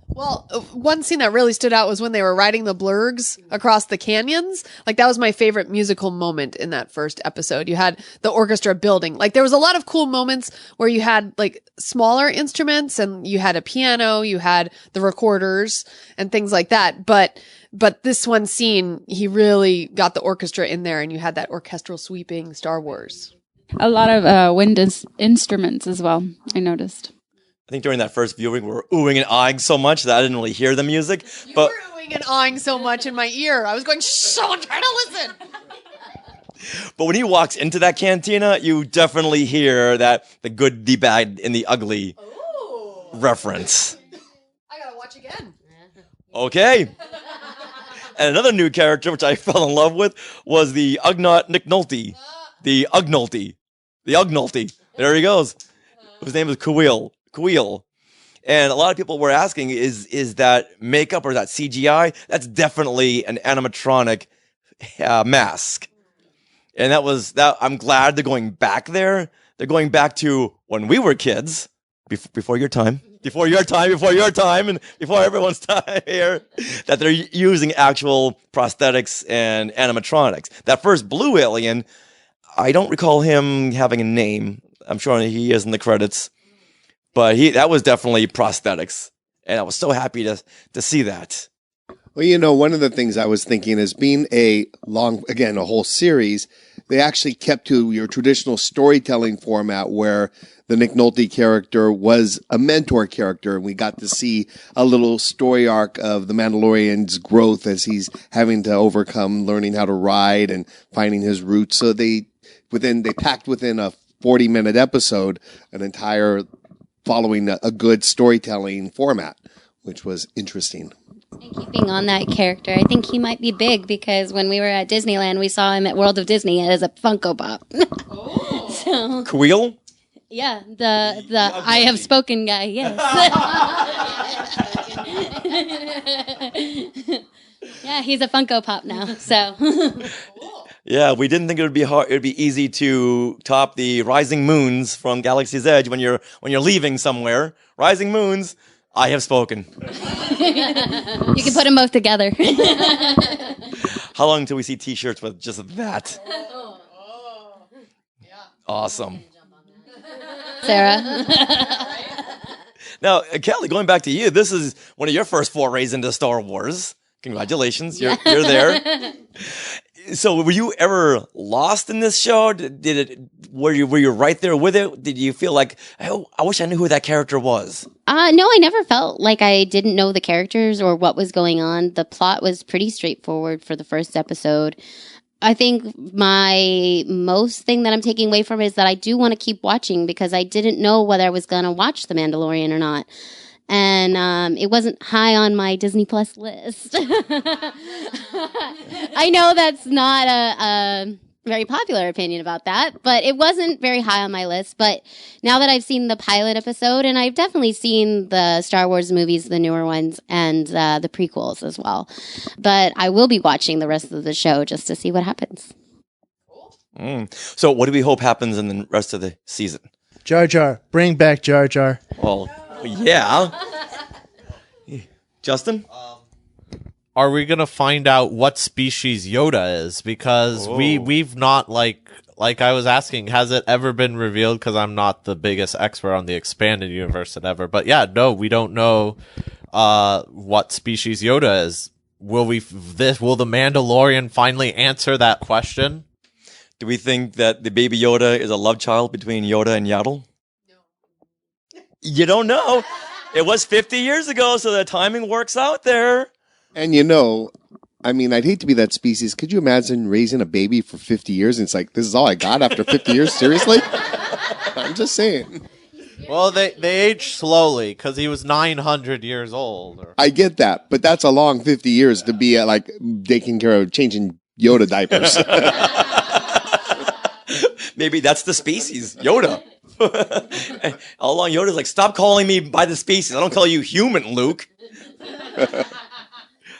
Well, one scene that really stood out was when they were riding the blurgs across the canyons. Like, that was my favorite musical moment in that first episode. You had the orchestra building. Like, there was a lot of cool moments where you had, like, smaller instruments and you had a piano, you had the recorders and things like that. But this one scene, he really got the orchestra in there and you had that orchestral sweeping Star Wars. A lot of wind instruments as well, I noticed. I think during that first viewing, we were oohing and eyeing so much that I didn't really hear the music. You were oohing and eyeing so much in my ear. I was going, shh, I'm trying to listen. But when he walks into that cantina, you definitely hear that the good, the bad, and the ugly reference. I gotta watch again. Okay. And another new character, which I fell in love with, was the Ugnaught Nick Nolte. The Ugnaughty. There he goes. His name is Kuil. And a lot of people were asking, is that makeup or is that CGI? That's definitely an animatronic mask. And that. I'm glad they're going back there. They're going back to when we were kids, before your time, and before everyone's time here, that they're using actual prosthetics and animatronics. That first blue alien, I don't recall him having a name. I'm sure he is in the credits. But that was definitely prosthetics. And I was so happy to see that. Well, you know, one of the things I was thinking is being a whole series, they actually kept to your traditional storytelling format where the Nick Nolte character was a mentor character. And we got to see a little story arc of the Mandalorian's growth as he's having to overcome learning how to ride and finding his roots. So they packed within a 40-minute episode an entire following a good storytelling format, which was interesting. And keeping on that character, I think he might be big because when we were at Disneyland, we saw him at World of Disney as a Funko Pop. So, Kuil? Yeah, the I have spoken guy, yes. Yeah, he's a Funko Pop now, so. Yeah, we didn't think it would be hard. It would be easy to top the Rising Moons from Galaxy's Edge when you're leaving somewhere. Rising Moons, I have spoken. You can put them both together. How long until we see T-shirts with just that? Awesome. Sarah. Now, Kelley, going back to you, this is one of your first forays into Star Wars. Congratulations, you're there. So, were you ever lost in this show? Were you right there with it? Did you feel like, oh, I wish I knew who that character was? No, I never felt like I didn't know the characters or what was going on. The plot was pretty straightforward for the first episode. I think my most thing that I'm taking away from it is that I do want to keep watching because I didn't know whether I was going to watch The Mandalorian or not. And it wasn't high on my Disney Plus list. I know that's not a very popular opinion about that, but it wasn't very high on my list. But now that I've seen the pilot episode, and I've definitely seen the Star Wars movies, the newer ones, and the prequels as well. But I will be watching the rest of the show just to see what happens. So what do we hope happens in the rest of the season? Jar Jar. Bring back Jar Jar. Well, yeah. Justin? Are we gonna find out what species Yoda is? Because we've not like I was asking, has it ever been revealed? Because I'm not the biggest expert on the expanded universe ever. But yeah, no, we don't know what species Yoda is. Will the Mandalorian finally answer that question? Do we think that the baby Yoda is a love child between Yoda and Yaddle? No. You don't know. It was 50 years ago, so the timing works out there. And I'd hate to be that species. Could you imagine raising a baby for 50 years and it's like, this is all I got after 50 years? Seriously? I'm just saying. Well, they age slowly because he was 900 years old. I get that, but that's a long 50 years to be taking care of changing Yoda diapers. Maybe that's the species, Yoda. All along, Yoda's like, stop calling me by the species. I don't call you human, Luke.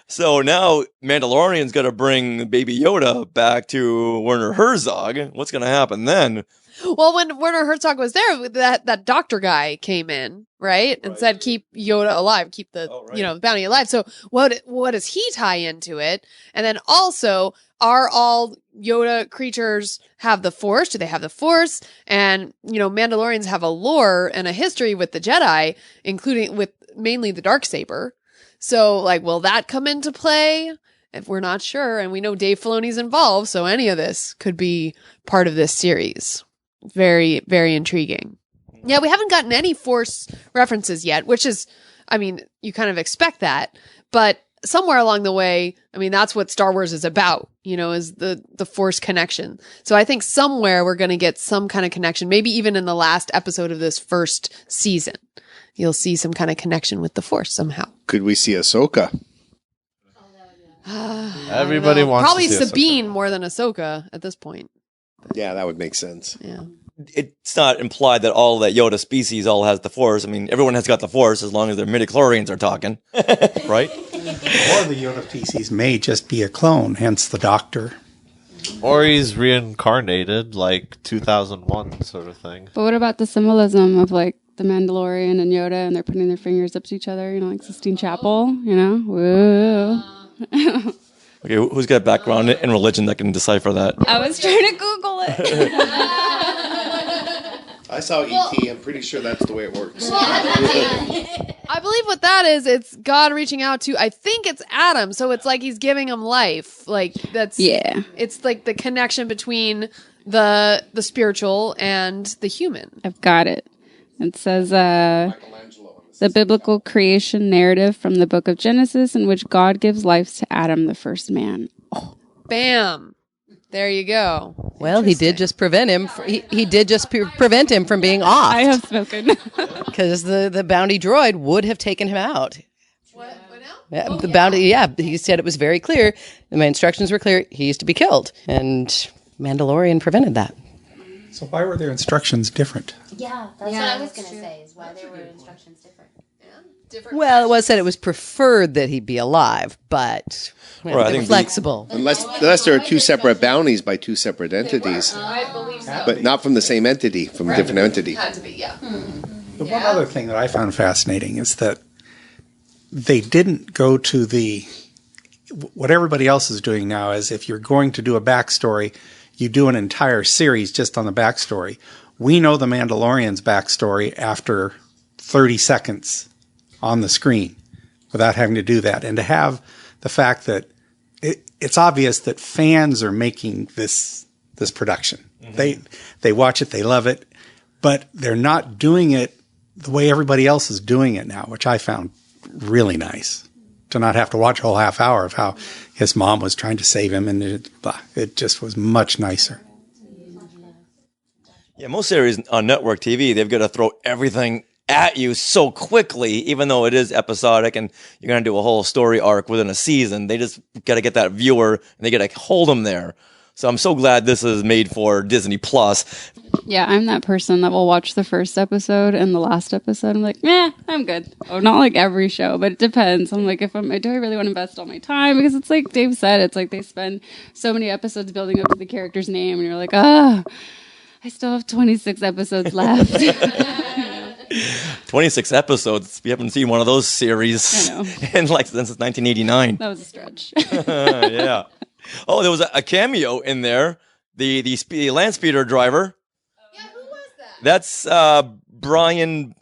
So now Mandalorian's going to bring Baby Yoda back to Werner Herzog. What's going to happen then? Well, when Werner Herzog was there, that doctor guy came in, right? And said, keep Yoda alive, keep the, bounty alive. So what does he tie into it? And then also, are all Yoda creatures have the Force? Do they have the Force? And, Mandalorians have a lore and a history with the Jedi, including with mainly the Darksaber. So, will that come into play? If we're not sure, and we know Dave Filoni's involved, so any of this could be part of this series. Very, very intriguing. Yeah, we haven't gotten any Force references yet, which is, you kind of expect that, but somewhere along the way, that's what Star Wars is about, is the Force connection. So I think somewhere we're going to get some kind of connection, maybe even in the last episode of this first season. You'll see some kind of connection with the Force somehow. Could we see Ahsoka? Everybody wants probably to see Sabine more than Ahsoka at this point. Yeah, that would make sense. Yeah. It's not implied that all that Yoda species all has the Force. Everyone has got the Force as long as their midichlorians are talking, right? Or the Yoda species may just be a clone, hence the Doctor. Or he's reincarnated, like 2001 sort of thing. But what about the symbolism of the Mandalorian and Yoda, and they're putting their fingers up to each other, like Sistine Chapel, Woo. Okay, who's got background in religion that can decipher that? I was trying to Google it. I saw E.T. I'm pretty sure that's the way it works. I believe what that is, it's God reaching out to, I think it's Adam, so it's like he's giving him life. Yeah. It's like the connection between the spiritual and the human. I've got it. It says, the biblical creation narrative from the book of Genesis in which God gives life to Adam, the first man. Oh. Bam. There you go. Well, he did just prevent him. He did just prevent him from being off. I have spoken. Because the bounty droid would have taken him out. What now? Yeah, bounty. Yeah, he said it was very clear. My instructions were clear. He used to be killed, and Mandalorian prevented that. So why were their instructions different? Yeah, that's what I was going to say, is why there were instructions different. Well, it was said it was preferred that he be alive, but they were flexible. Unless there are two separate bounties by two separate entities. I believe so. But not from the same entity, from a different entity. Had to be, yeah. The one other thing that I found fascinating is that they didn't go to what everybody else is doing now is if you're going to do a backstory, you do an entire series just on the backstory. We know the Mandalorian's backstory after 30 seconds on the screen without having to do that. And to have the fact that it's obvious that fans are making this production. Mm-hmm. They watch it, they love it, but they're not doing it the way everybody else is doing it now, which I found really nice. To not have to watch a whole half hour of how his mom was trying to save him, and it just was much nicer. Yeah, most series on network TV, they've got to throw everything at you so quickly, even though it is episodic and you're going to do a whole story arc within a season. They just got to get that viewer and they got to hold them there. So I'm so glad this is made for Disney Plus. Yeah, I'm that person that will watch the first episode and the last episode. I'm like, meh, I'm good. Oh, not like every show, but it depends. I'm like, do I really want to invest all my time? Because it's like Dave said, it's like they spend so many episodes building up to the character's name, and you're like, I still have 26 episodes left. 26 episodes. We haven't seen one of those series in like since 1989. That was a stretch. Yeah. Oh, there was a cameo in there. The land speeder driver. Yeah, who was that? That's Brian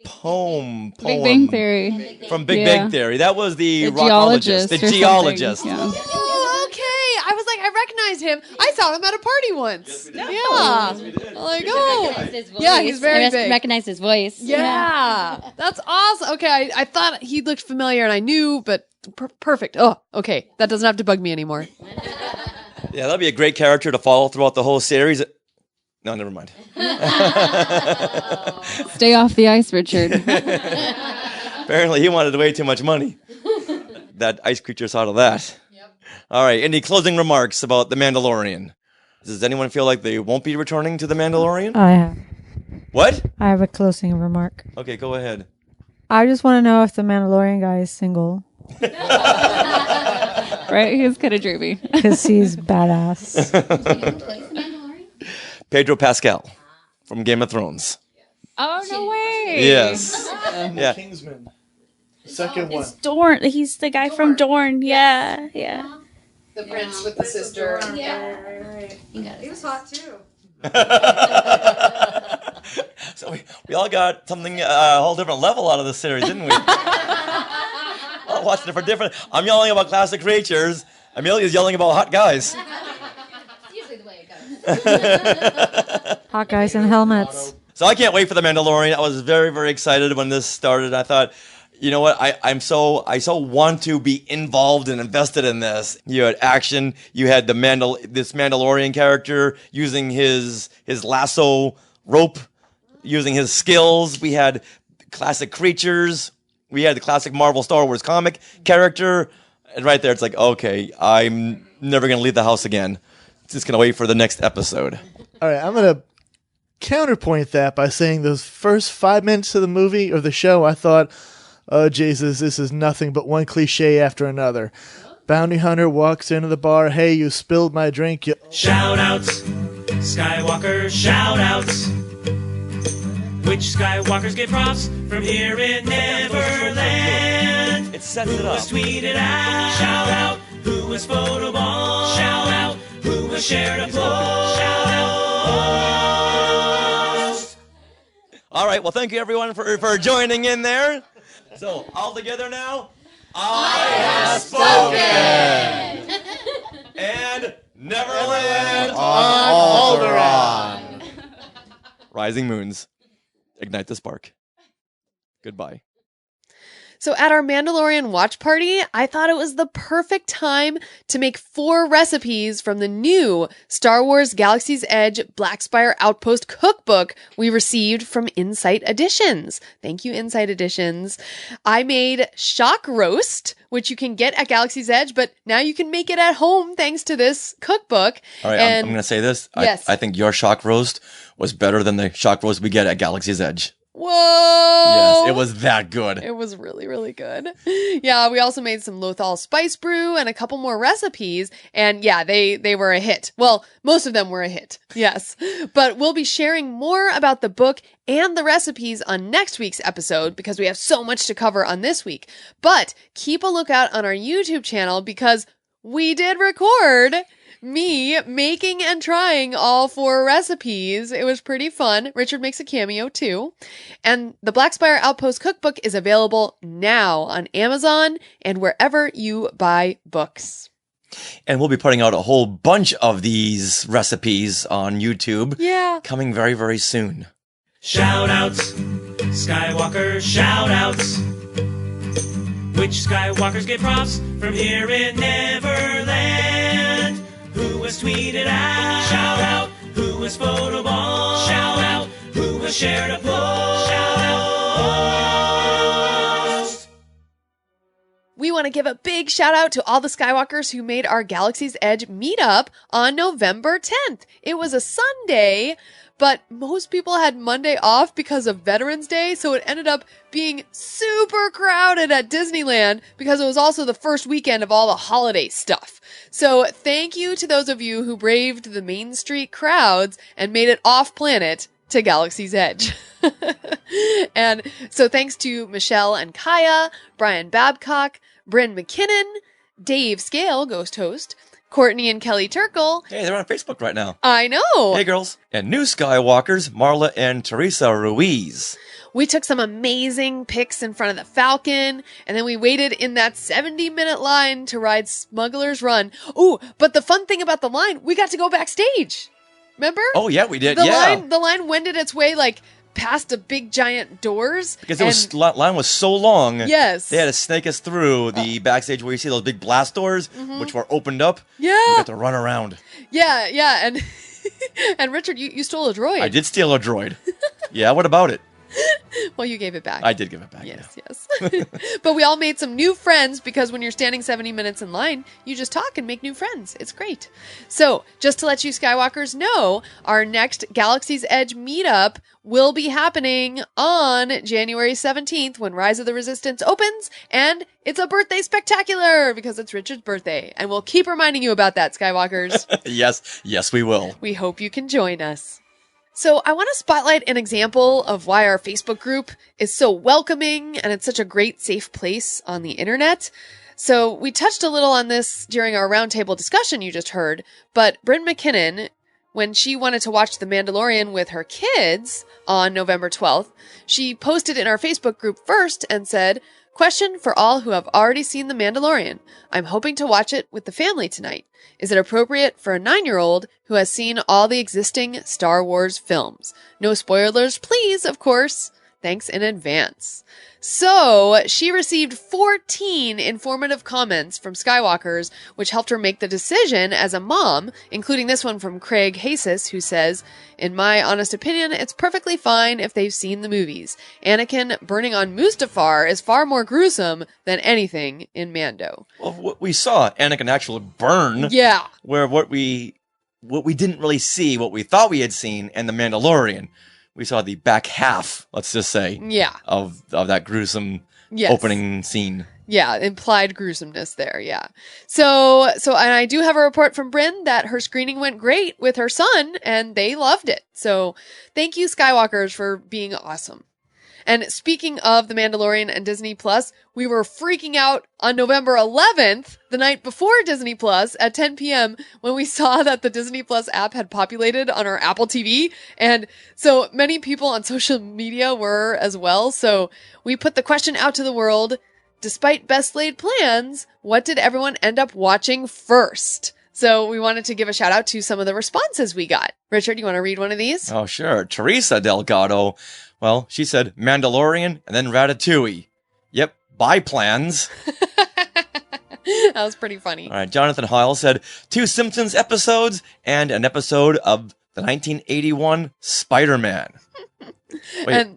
Poem. Big Bang Theory. From Big Bang Theory. That was the geologist. The geologist. Yeah. Oh, okay. I was like, I recognized him. I saw him at a party once. Yeah. Like, yeah, he's very big. Recognized his voice. Yeah. That's awesome. Okay, I thought he looked familiar and I knew, but perfect. Oh, okay. That doesn't have to bug me anymore. Yeah, that'd be a great character to follow throughout the whole series. No, never mind. Stay off the ice, Richard. Apparently, he wanted way too much money. That ice creature saw to that. Yep. All right, any closing remarks about The Mandalorian? Does anyone feel like they won't be returning to The Mandalorian? I have. What? I have a closing remark. Okay, go ahead. I just want to know if the Mandalorian guy is single. Right? He's kind of dreamy. Because he's badass. Pedro Pascal from Game of Thrones. Oh, no way. Yes. Yeah. Kingsman. Second one. It's Dorn. He's the guy from Dorn. Yeah. The prince with the sister. Yeah. Right. He was hot too. So we all got something a whole different level out of this series, didn't we? All watching it for different. I'm yelling about classic creatures. Emelia's yelling about hot guys. Usually the way it goes. Hot guys in helmets. So I can't wait for The Mandalorian. I was very, very excited when this started. I thought, you know what? I so want to be involved and invested in this. You had action. You had this Mandalorian character using his lasso rope, using his skills. We had classic creatures. We had the classic Marvel Star Wars comic character. And right there, it's like, okay, I'm never going to leave the house again. Just going to wait for the next episode. All right, I'm going to counterpoint that by saying those first 5 minutes of the movie or the show, I thought, oh, Jesus, this is nothing but one cliche after another. Bounty hunter walks into the bar. Hey, you spilled my drink. Shoutouts, Skywalker shoutouts. Which Skywalkers get props from here in Neverland? It sets it up. Who was tweeted out? Shout out. Who was photoball? Shout out. Who was shared a post? Shout out. All right. Well, thank you everyone for joining in there. So all together now. I have spoken. And Neverland on Alderaan. Rising moons. Ignite the spark. Goodbye. So at our Mandalorian watch party, I thought it was the perfect time to make 4 recipes from the new Star Wars Galaxy's Edge Black Spire Outpost cookbook we received from Insight Editions. Thank you, Insight Editions. I made shock roast, which you can get at Galaxy's Edge, but now you can make it at home thanks to this cookbook. All right, I'm going to say this. Yes. I think your shock roast was better than the shock roast we get at Galaxy's Edge. Whoa! Yes, it was that good. It was really, really good. Yeah, we also made some Lothal spice brew and a couple more recipes. And yeah, they were a hit. Well, most of them were a hit. Yes. But we'll be sharing more about the book and the recipes on next week's episode because we have so much to cover on this week. But keep a lookout on our YouTube channel because we did record me making and trying all 4 recipes. It was pretty fun. Richard makes a cameo too. And the Black Spire Outpost cookbook is available now on Amazon and wherever you buy books. And we'll be putting out a whole bunch of these recipes on YouTube. Yeah. Coming very, very soon. Shoutouts, Skywalker shoutouts. Which Skywalkers get props from here in Neverland? Who was tweeted out? Shout out. Who was photoball? Shout out. Who was shared a post? Shout out. We want to give a big shout out to all the Skywalkers who made our Galaxy's Edge meetup on November 10th. It was a Sunday, but most people had Monday off because of Veterans Day, so it ended up being super crowded at Disneyland because it was also the first weekend of all the holiday stuff. So thank you to those of you who braved the Main Street crowds and made it off-planet to Galaxy's Edge. And so thanks to Michelle and Kaya, Brian Babcock, Bryn McKinnon, Dave Skale, ghost host, Courtney and Kelley Turkel. Hey, they're on Facebook right now. I know. Hey, girls. And new Skywalkers, Marla and Teresa Ruiz. We took some amazing pics in front of the Falcon, and then we waited in that 70-minute line to ride Smuggler's Run. Ooh, but the fun thing about the line, we got to go backstage. Remember? Oh, yeah, we did. The line wended its way, like, past the big giant doors. Because the line was so long. Yes. They had to snake us through the backstage where you see those big blast doors, which were opened up. Yeah. We got to run around. Yeah, and and Richard, you stole a droid. I did steal a droid. Yeah, what about it? Well, you gave it back. I did give it back. Yes. But we all made some new friends because when you're standing 70 minutes in line, you just talk and make new friends. It's great. So, just to let you Skywalkers know, our next Galaxy's Edge meetup will be happening on January 17th when Rise of the Resistance opens, and it's a birthday spectacular because it's Richard's birthday. And we'll keep reminding you about that, Skywalkers. Yes, we will. We hope you can join us. So I want to spotlight an example of why our Facebook group is so welcoming and it's such a great safe place on the internet. So we touched a little on this during our roundtable discussion you just heard, but Bryn McKinnon, when she wanted to watch The Mandalorian with her kids on November 12th, she posted in our Facebook group first and said, "Question for all who have already seen The Mandalorian. I'm hoping to watch it with the family tonight. Is it appropriate for a 9-year-old who has seen all the existing Star Wars films? No spoilers, please, of course. Thanks in advance." So she received 14 informative comments from Skywalkers, which helped her make the decision as a mom, including this one from Craig Hasis, who says, "In my honest opinion, it's perfectly fine if they've seen the movies. Anakin burning on Mustafar is far more gruesome than anything in Mando." Well, we saw Anakin actually burn. Yeah. Where what we didn't really see, what we thought we had seen in The Mandalorian. We saw the back half, let's just say, of that gruesome opening scene. Yeah, implied gruesomeness there, yeah. So, and I do have a report from Bryn that her screening went great with her son, and they loved it. So, thank you, Skywalkers, for being awesome. And speaking of The Mandalorian and Disney Plus, we were freaking out on November 11th, the night before Disney Plus, at 10 p.m. when we saw that the Disney Plus app had populated on our Apple TV. And so many people on social media were as well. So we put the question out to the world, despite best laid plans, what did everyone end up watching first? So we wanted to give a shout out to some of the responses we got. Richard, you want to read one of these? Oh, sure. Teresa Delgado. Well, she said Mandalorian and then Ratatouille. Yep, buy plans. That was pretty funny. All right, Jonathan Heil said 2 Simpsons episodes and an episode of the 1981 Spider-Man. Wait,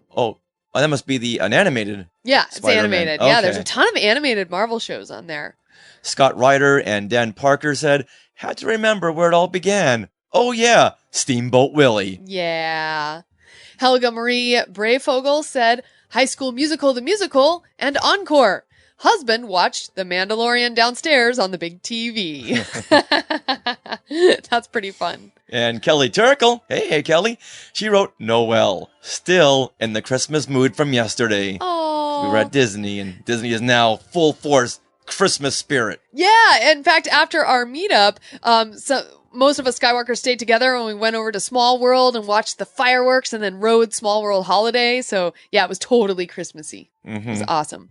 that must be an animated Yeah, it's Spider-Man. animated. Okay. Yeah, there's a ton of animated Marvel shows on there. Scott Ryder and Dan Parker said, had to remember where it all began. Oh yeah, Steamboat Willie. Yeah. Helga Marie Brayfogle said, High School Musical, the musical, and Encore. Husband watched The Mandalorian downstairs on the big TV. That's pretty fun. And Kelley Turkel, hey Kelley, she wrote Noel, still in the Christmas mood from yesterday. Oh. We were at Disney, and Disney is now full force Christmas spirit. Yeah, in fact, after our meetup, most of us Skywalkers stayed together and we went over to Small World and watched the fireworks and then rode Small World Holiday. So yeah, it was totally Christmassy. It was awesome.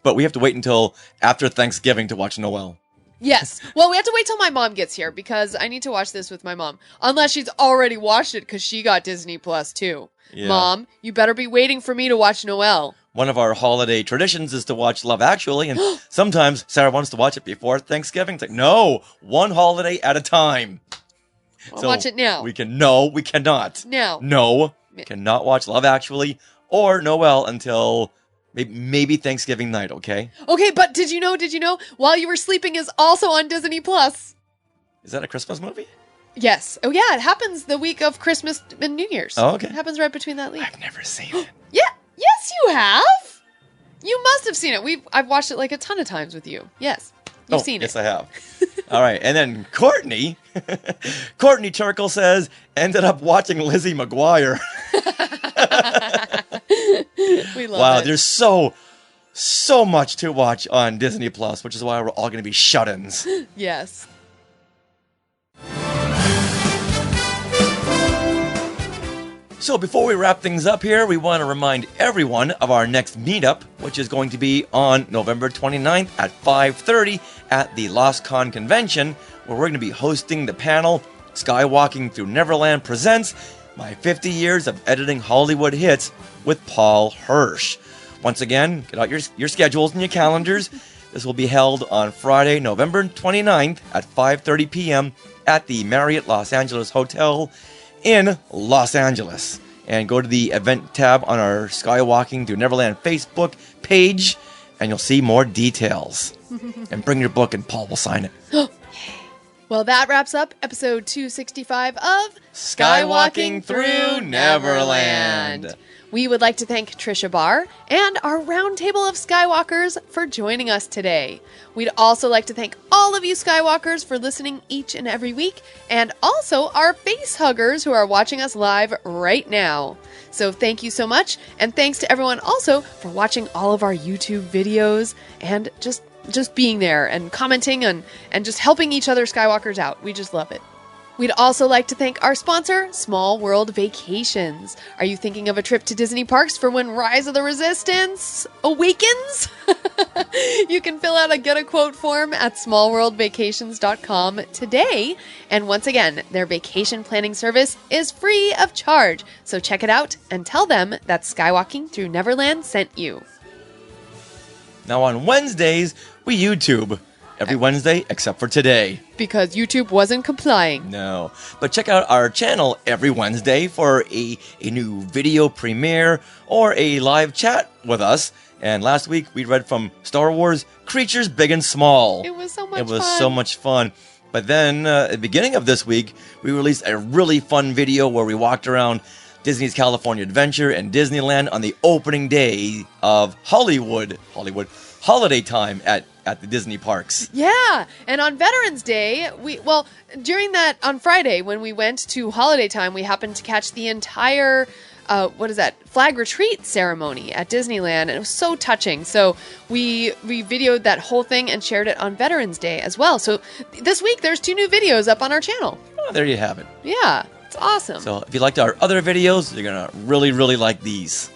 But we have to wait until after Thanksgiving to watch Noel. Yes. Well, we have to wait till my mom gets here because I need to watch this with my mom. Unless she's already watched it because she got Disney Plus too. Yeah. Mom, you better be waiting for me to watch Noel. One of our holiday traditions is to watch Love Actually, and sometimes Sarah wants to watch it before Thanksgiving. It's like, no, one holiday at a time. I'll watch it now. We cannot. Now. No, cannot watch Love Actually or Noel until Maybe Thanksgiving night, okay? Okay, but did you know While You Were Sleeping is also on Disney Plus? Is that a Christmas movie? Yes. Oh, yeah, it happens the week of Christmas and New Year's. Oh, okay. It happens right between that week. I've never seen it. Yeah. Yes, you have. You must have seen it. I've watched it like a ton of times with you. Yes. You've seen it. Yes, I have. All right. And then Courtney Turkel says, ended up watching Lizzie McGuire. We love wow, it. there's so much to watch on Disney Plus, which is why we're all going to be shut-ins. Yes. So before we wrap things up here, we want to remind everyone of our next meetup, which is going to be on November 29th at 5:30 at the Lost Con Convention, where we're going to be hosting the panel Skywalking Through Neverland Presents My 50 Years of Editing Hollywood Hits with Paul Hirsch. Once again, get out your schedules and your calendars. This will be held on Friday, November 29th at 5:30 p.m. at the Marriott Los Angeles Hotel in Los Angeles. And go to the event tab on our Skywalking Through Neverland Facebook page, and you'll see more details. And bring your book, and Paul will sign it. Well, that wraps up episode 265 of Skywalking Through Neverland. We would like to thank Tricia Barr and our Roundtable of Skywalkers for joining us today. We'd also like to thank all of you Skywalkers for listening each and every week, and also our face huggers who are watching us live right now. So thank you so much, and thanks to everyone also for watching all of our YouTube videos and just being there and commenting and just helping each other Skywalkers out. We just love it. We'd also like to thank our sponsor, Small World Vacations. Are you thinking of a trip to Disney parks for when Rise of the Resistance awakens? You can fill out a Get a Quote form at smallworldvacations.com today. And once again, their vacation planning service is free of charge. So check it out and tell them that Skywalking Through Neverland sent you. Now on Wednesdays, we YouTube. Every Wednesday except for today. Because YouTube wasn't complying. No. But check out our channel every Wednesday for a new video premiere or a live chat with us. And last week we read from Star Wars Creatures Big and Small. It was so much fun. It was so much fun. But then at the beginning of this week, we released a really fun video where we walked around Disney's California Adventure and Disneyland on the opening day of Hollywood holiday time at the Disney parks. Yeah, and on Veterans Day, during that, on Friday, when we went to holiday time, we happened to catch the entire, flag retreat ceremony at Disneyland, and it was so touching. So we videoed that whole thing and shared it on Veterans Day as well. So this week, there's 2 new videos up on our channel. Oh, there you have it. Yeah, it's awesome. So if you liked our other videos, you're going to really, really like these.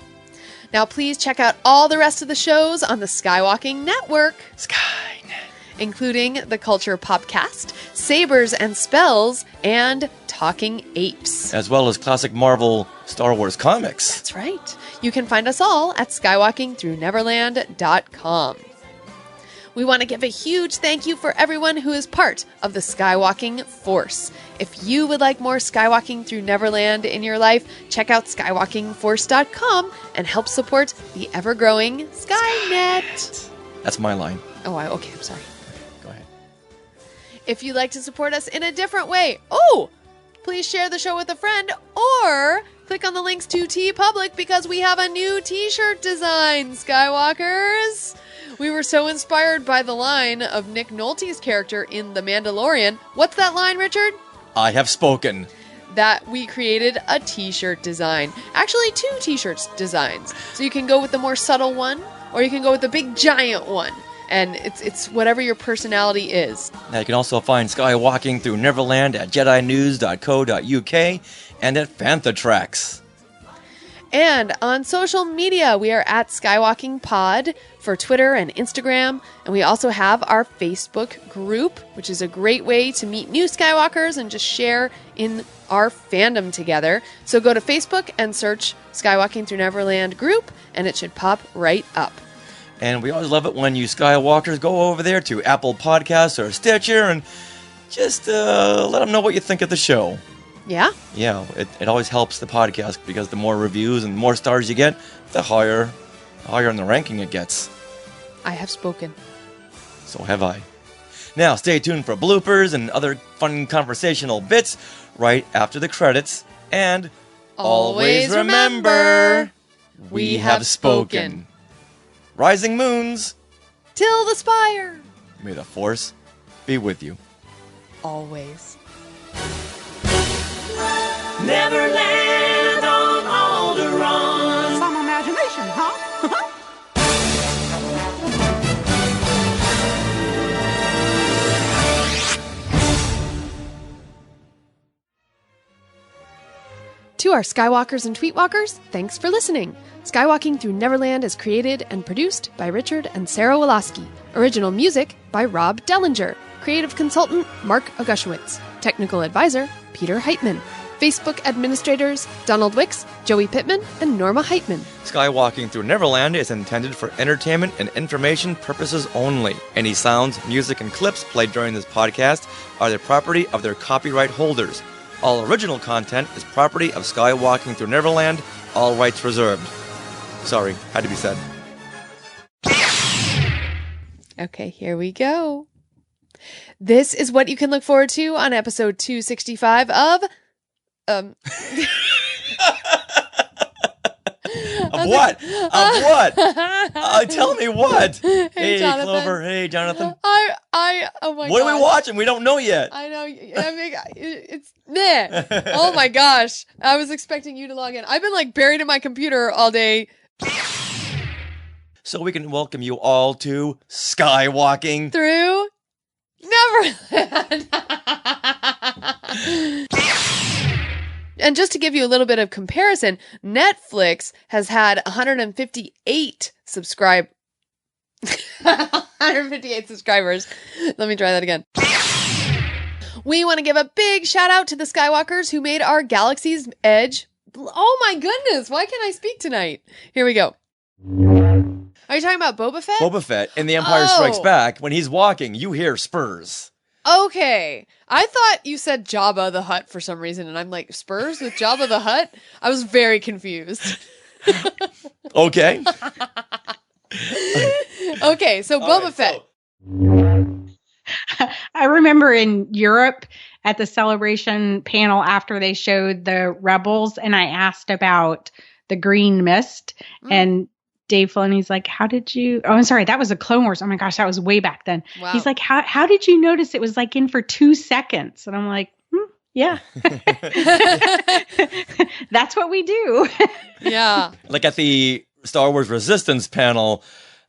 Now, please check out all the rest of the shows on the Skywalking Network. Skynet. Including the Culture Popcast, Sabers and Spells, and Talking Apes. As well as classic Marvel Star Wars comics. That's right. You can find us all at skywalkingthrough.neverland.com. We want to give a huge thank you for everyone who is part of the Skywalking Force. If you would like more Skywalking Through Neverland in your life, check out skywalkingforce.com and help support the ever-growing Skynet. That's my line. Oh, okay, I'm sorry. Go ahead. If you'd like to support us in a different way, please share the show with a friend or click on the links to TeePublic because we have a new t-shirt design, Skywalkers. We were so inspired by the line of Nick Nolte's character in The Mandalorian. What's that line, Richard? I have spoken. That we created a t-shirt design. Actually, 2 t-shirt designs. So you can go with the more subtle one, or you can go with the big giant one. And it's whatever your personality is. Now you can also find Skywalking Through Neverland at JediNews.co.uk and at Fanthatrax. And on social media, we are at Skywalking Pod for Twitter and Instagram. And we also have our Facebook group, which is a great way to meet new Skywalkers and just share in our fandom together. So go to Facebook and search Skywalking Through Neverland group, and it should pop right up. And we always love it when you Skywalkers go over there to Apple Podcasts or Stitcher and just let them know what you think of the show. Yeah? Yeah, it always helps the podcast because the more reviews and the more stars you get, the higher higher in the ranking it gets. I have spoken. So have I. Now, stay tuned for bloopers and other fun conversational bits right after the credits. And always remember, we have spoken. Rising moons, till the spire. May the Force be with you. Always. Neverland on Alderaan. Some imagination, huh? To our Skywalkers and Tweetwalkers, thanks for listening. Skywalking Through Neverland is created and produced by Richard and Sarah Woloski. Original music by Rob Dellinger. Creative consultant Mark Augushowitz. Technical advisor Peter Heitman. Facebook administrators Donald Wicks, Joey Pittman, and Norma Heitman. Skywalking Through Neverland is intended for entertainment and information purposes only. Any sounds, music, and clips played during this podcast are the property of their copyright holders. All original content is property of Skywalking Through Neverland, all rights reserved. Sorry, had to be said. Okay, here we go. This is what you can look forward to on episode 265 of... Of what? Of what? Tell me what? Hey, Jonathan. Clover. Hey, Jonathan. Oh my god. What are we watching? We don't know yet. I know. I mean, it's meh. Oh my gosh. I was expecting you to log in. I've been like buried in my computer all day. So we can welcome you all to Skywalking Through Neverland. And just to give you a little bit of comparison, Netflix has had 158 subscribers. Let me try that again. We want to give a big shout out to the Skywalkers who made our Galaxy's Edge. Oh my goodness, why can't I speak tonight? Here we go. Are you talking about Boba Fett? Boba Fett in The Empire Strikes Back. When he's walking, you hear spurs. Okay. I thought you said Jabba the Hutt for some reason, and I'm like, spurs with Jabba the Hutt? I was very confused. Okay. Okay, so Boba Fett. I remember in Europe at the celebration panel after they showed the Rebels, and I asked about the green mist, and Dave Filoni's like, how did you... Oh, I'm sorry, that was a Clone Wars. Oh my gosh, that was way back then. Wow. He's like, how did you notice it was like in for 2 seconds? And I'm like, yeah. That's what we do. Yeah. Like at the Star Wars Resistance panel,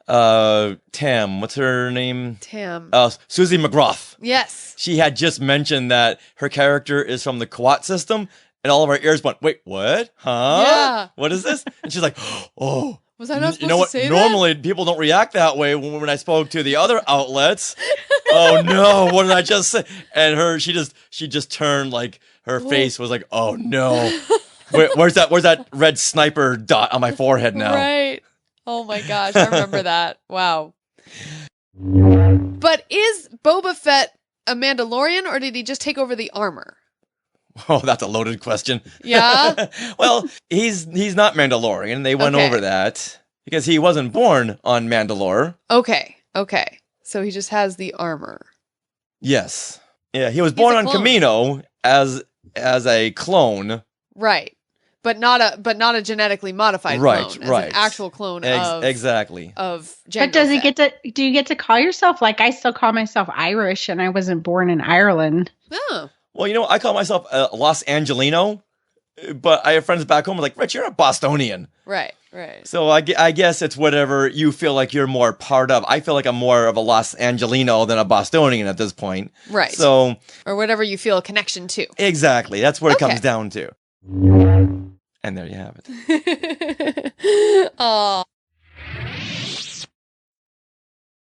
Tam, what's her name? Tam. Susie McGrath. Yes. She had just mentioned that her character is from the Quat system, and all of our ears went, wait, what? Huh? Yeah. What is this? And she's like, oh. Was I not supposed you know what? to say Normally, people don't react that way when I spoke to the other outlets. Oh no, what did I just say? And she just turned, like, her face was like, oh no. Where's that red sniper dot on my forehead now? Right. Oh my gosh, I remember that. Wow. But is Boba Fett a Mandalorian, or did he just take over the armor? Oh, that's a loaded question. Yeah? Well, he's not Mandalorian. They went over that because he wasn't born on Mandalore. Okay. So he just has the armor. Yes. Yeah, he was born on Camino as a clone. Right. But not a genetically modified clone. As an actual clone of exactly. Of Jango But does Fett. do you get to call yourself, like, I still call myself Irish and I wasn't born in Ireland. Oh. Well, I call myself Los Angelino, but I have friends back home like, Rich, you're a Bostonian. Right. So I guess it's whatever you feel like you're more part of. I feel like I'm more of a Los Angelino than a Bostonian at this point. Right. So, or whatever you feel a connection to. Exactly. That's what it comes down to. And there you have it. Aw.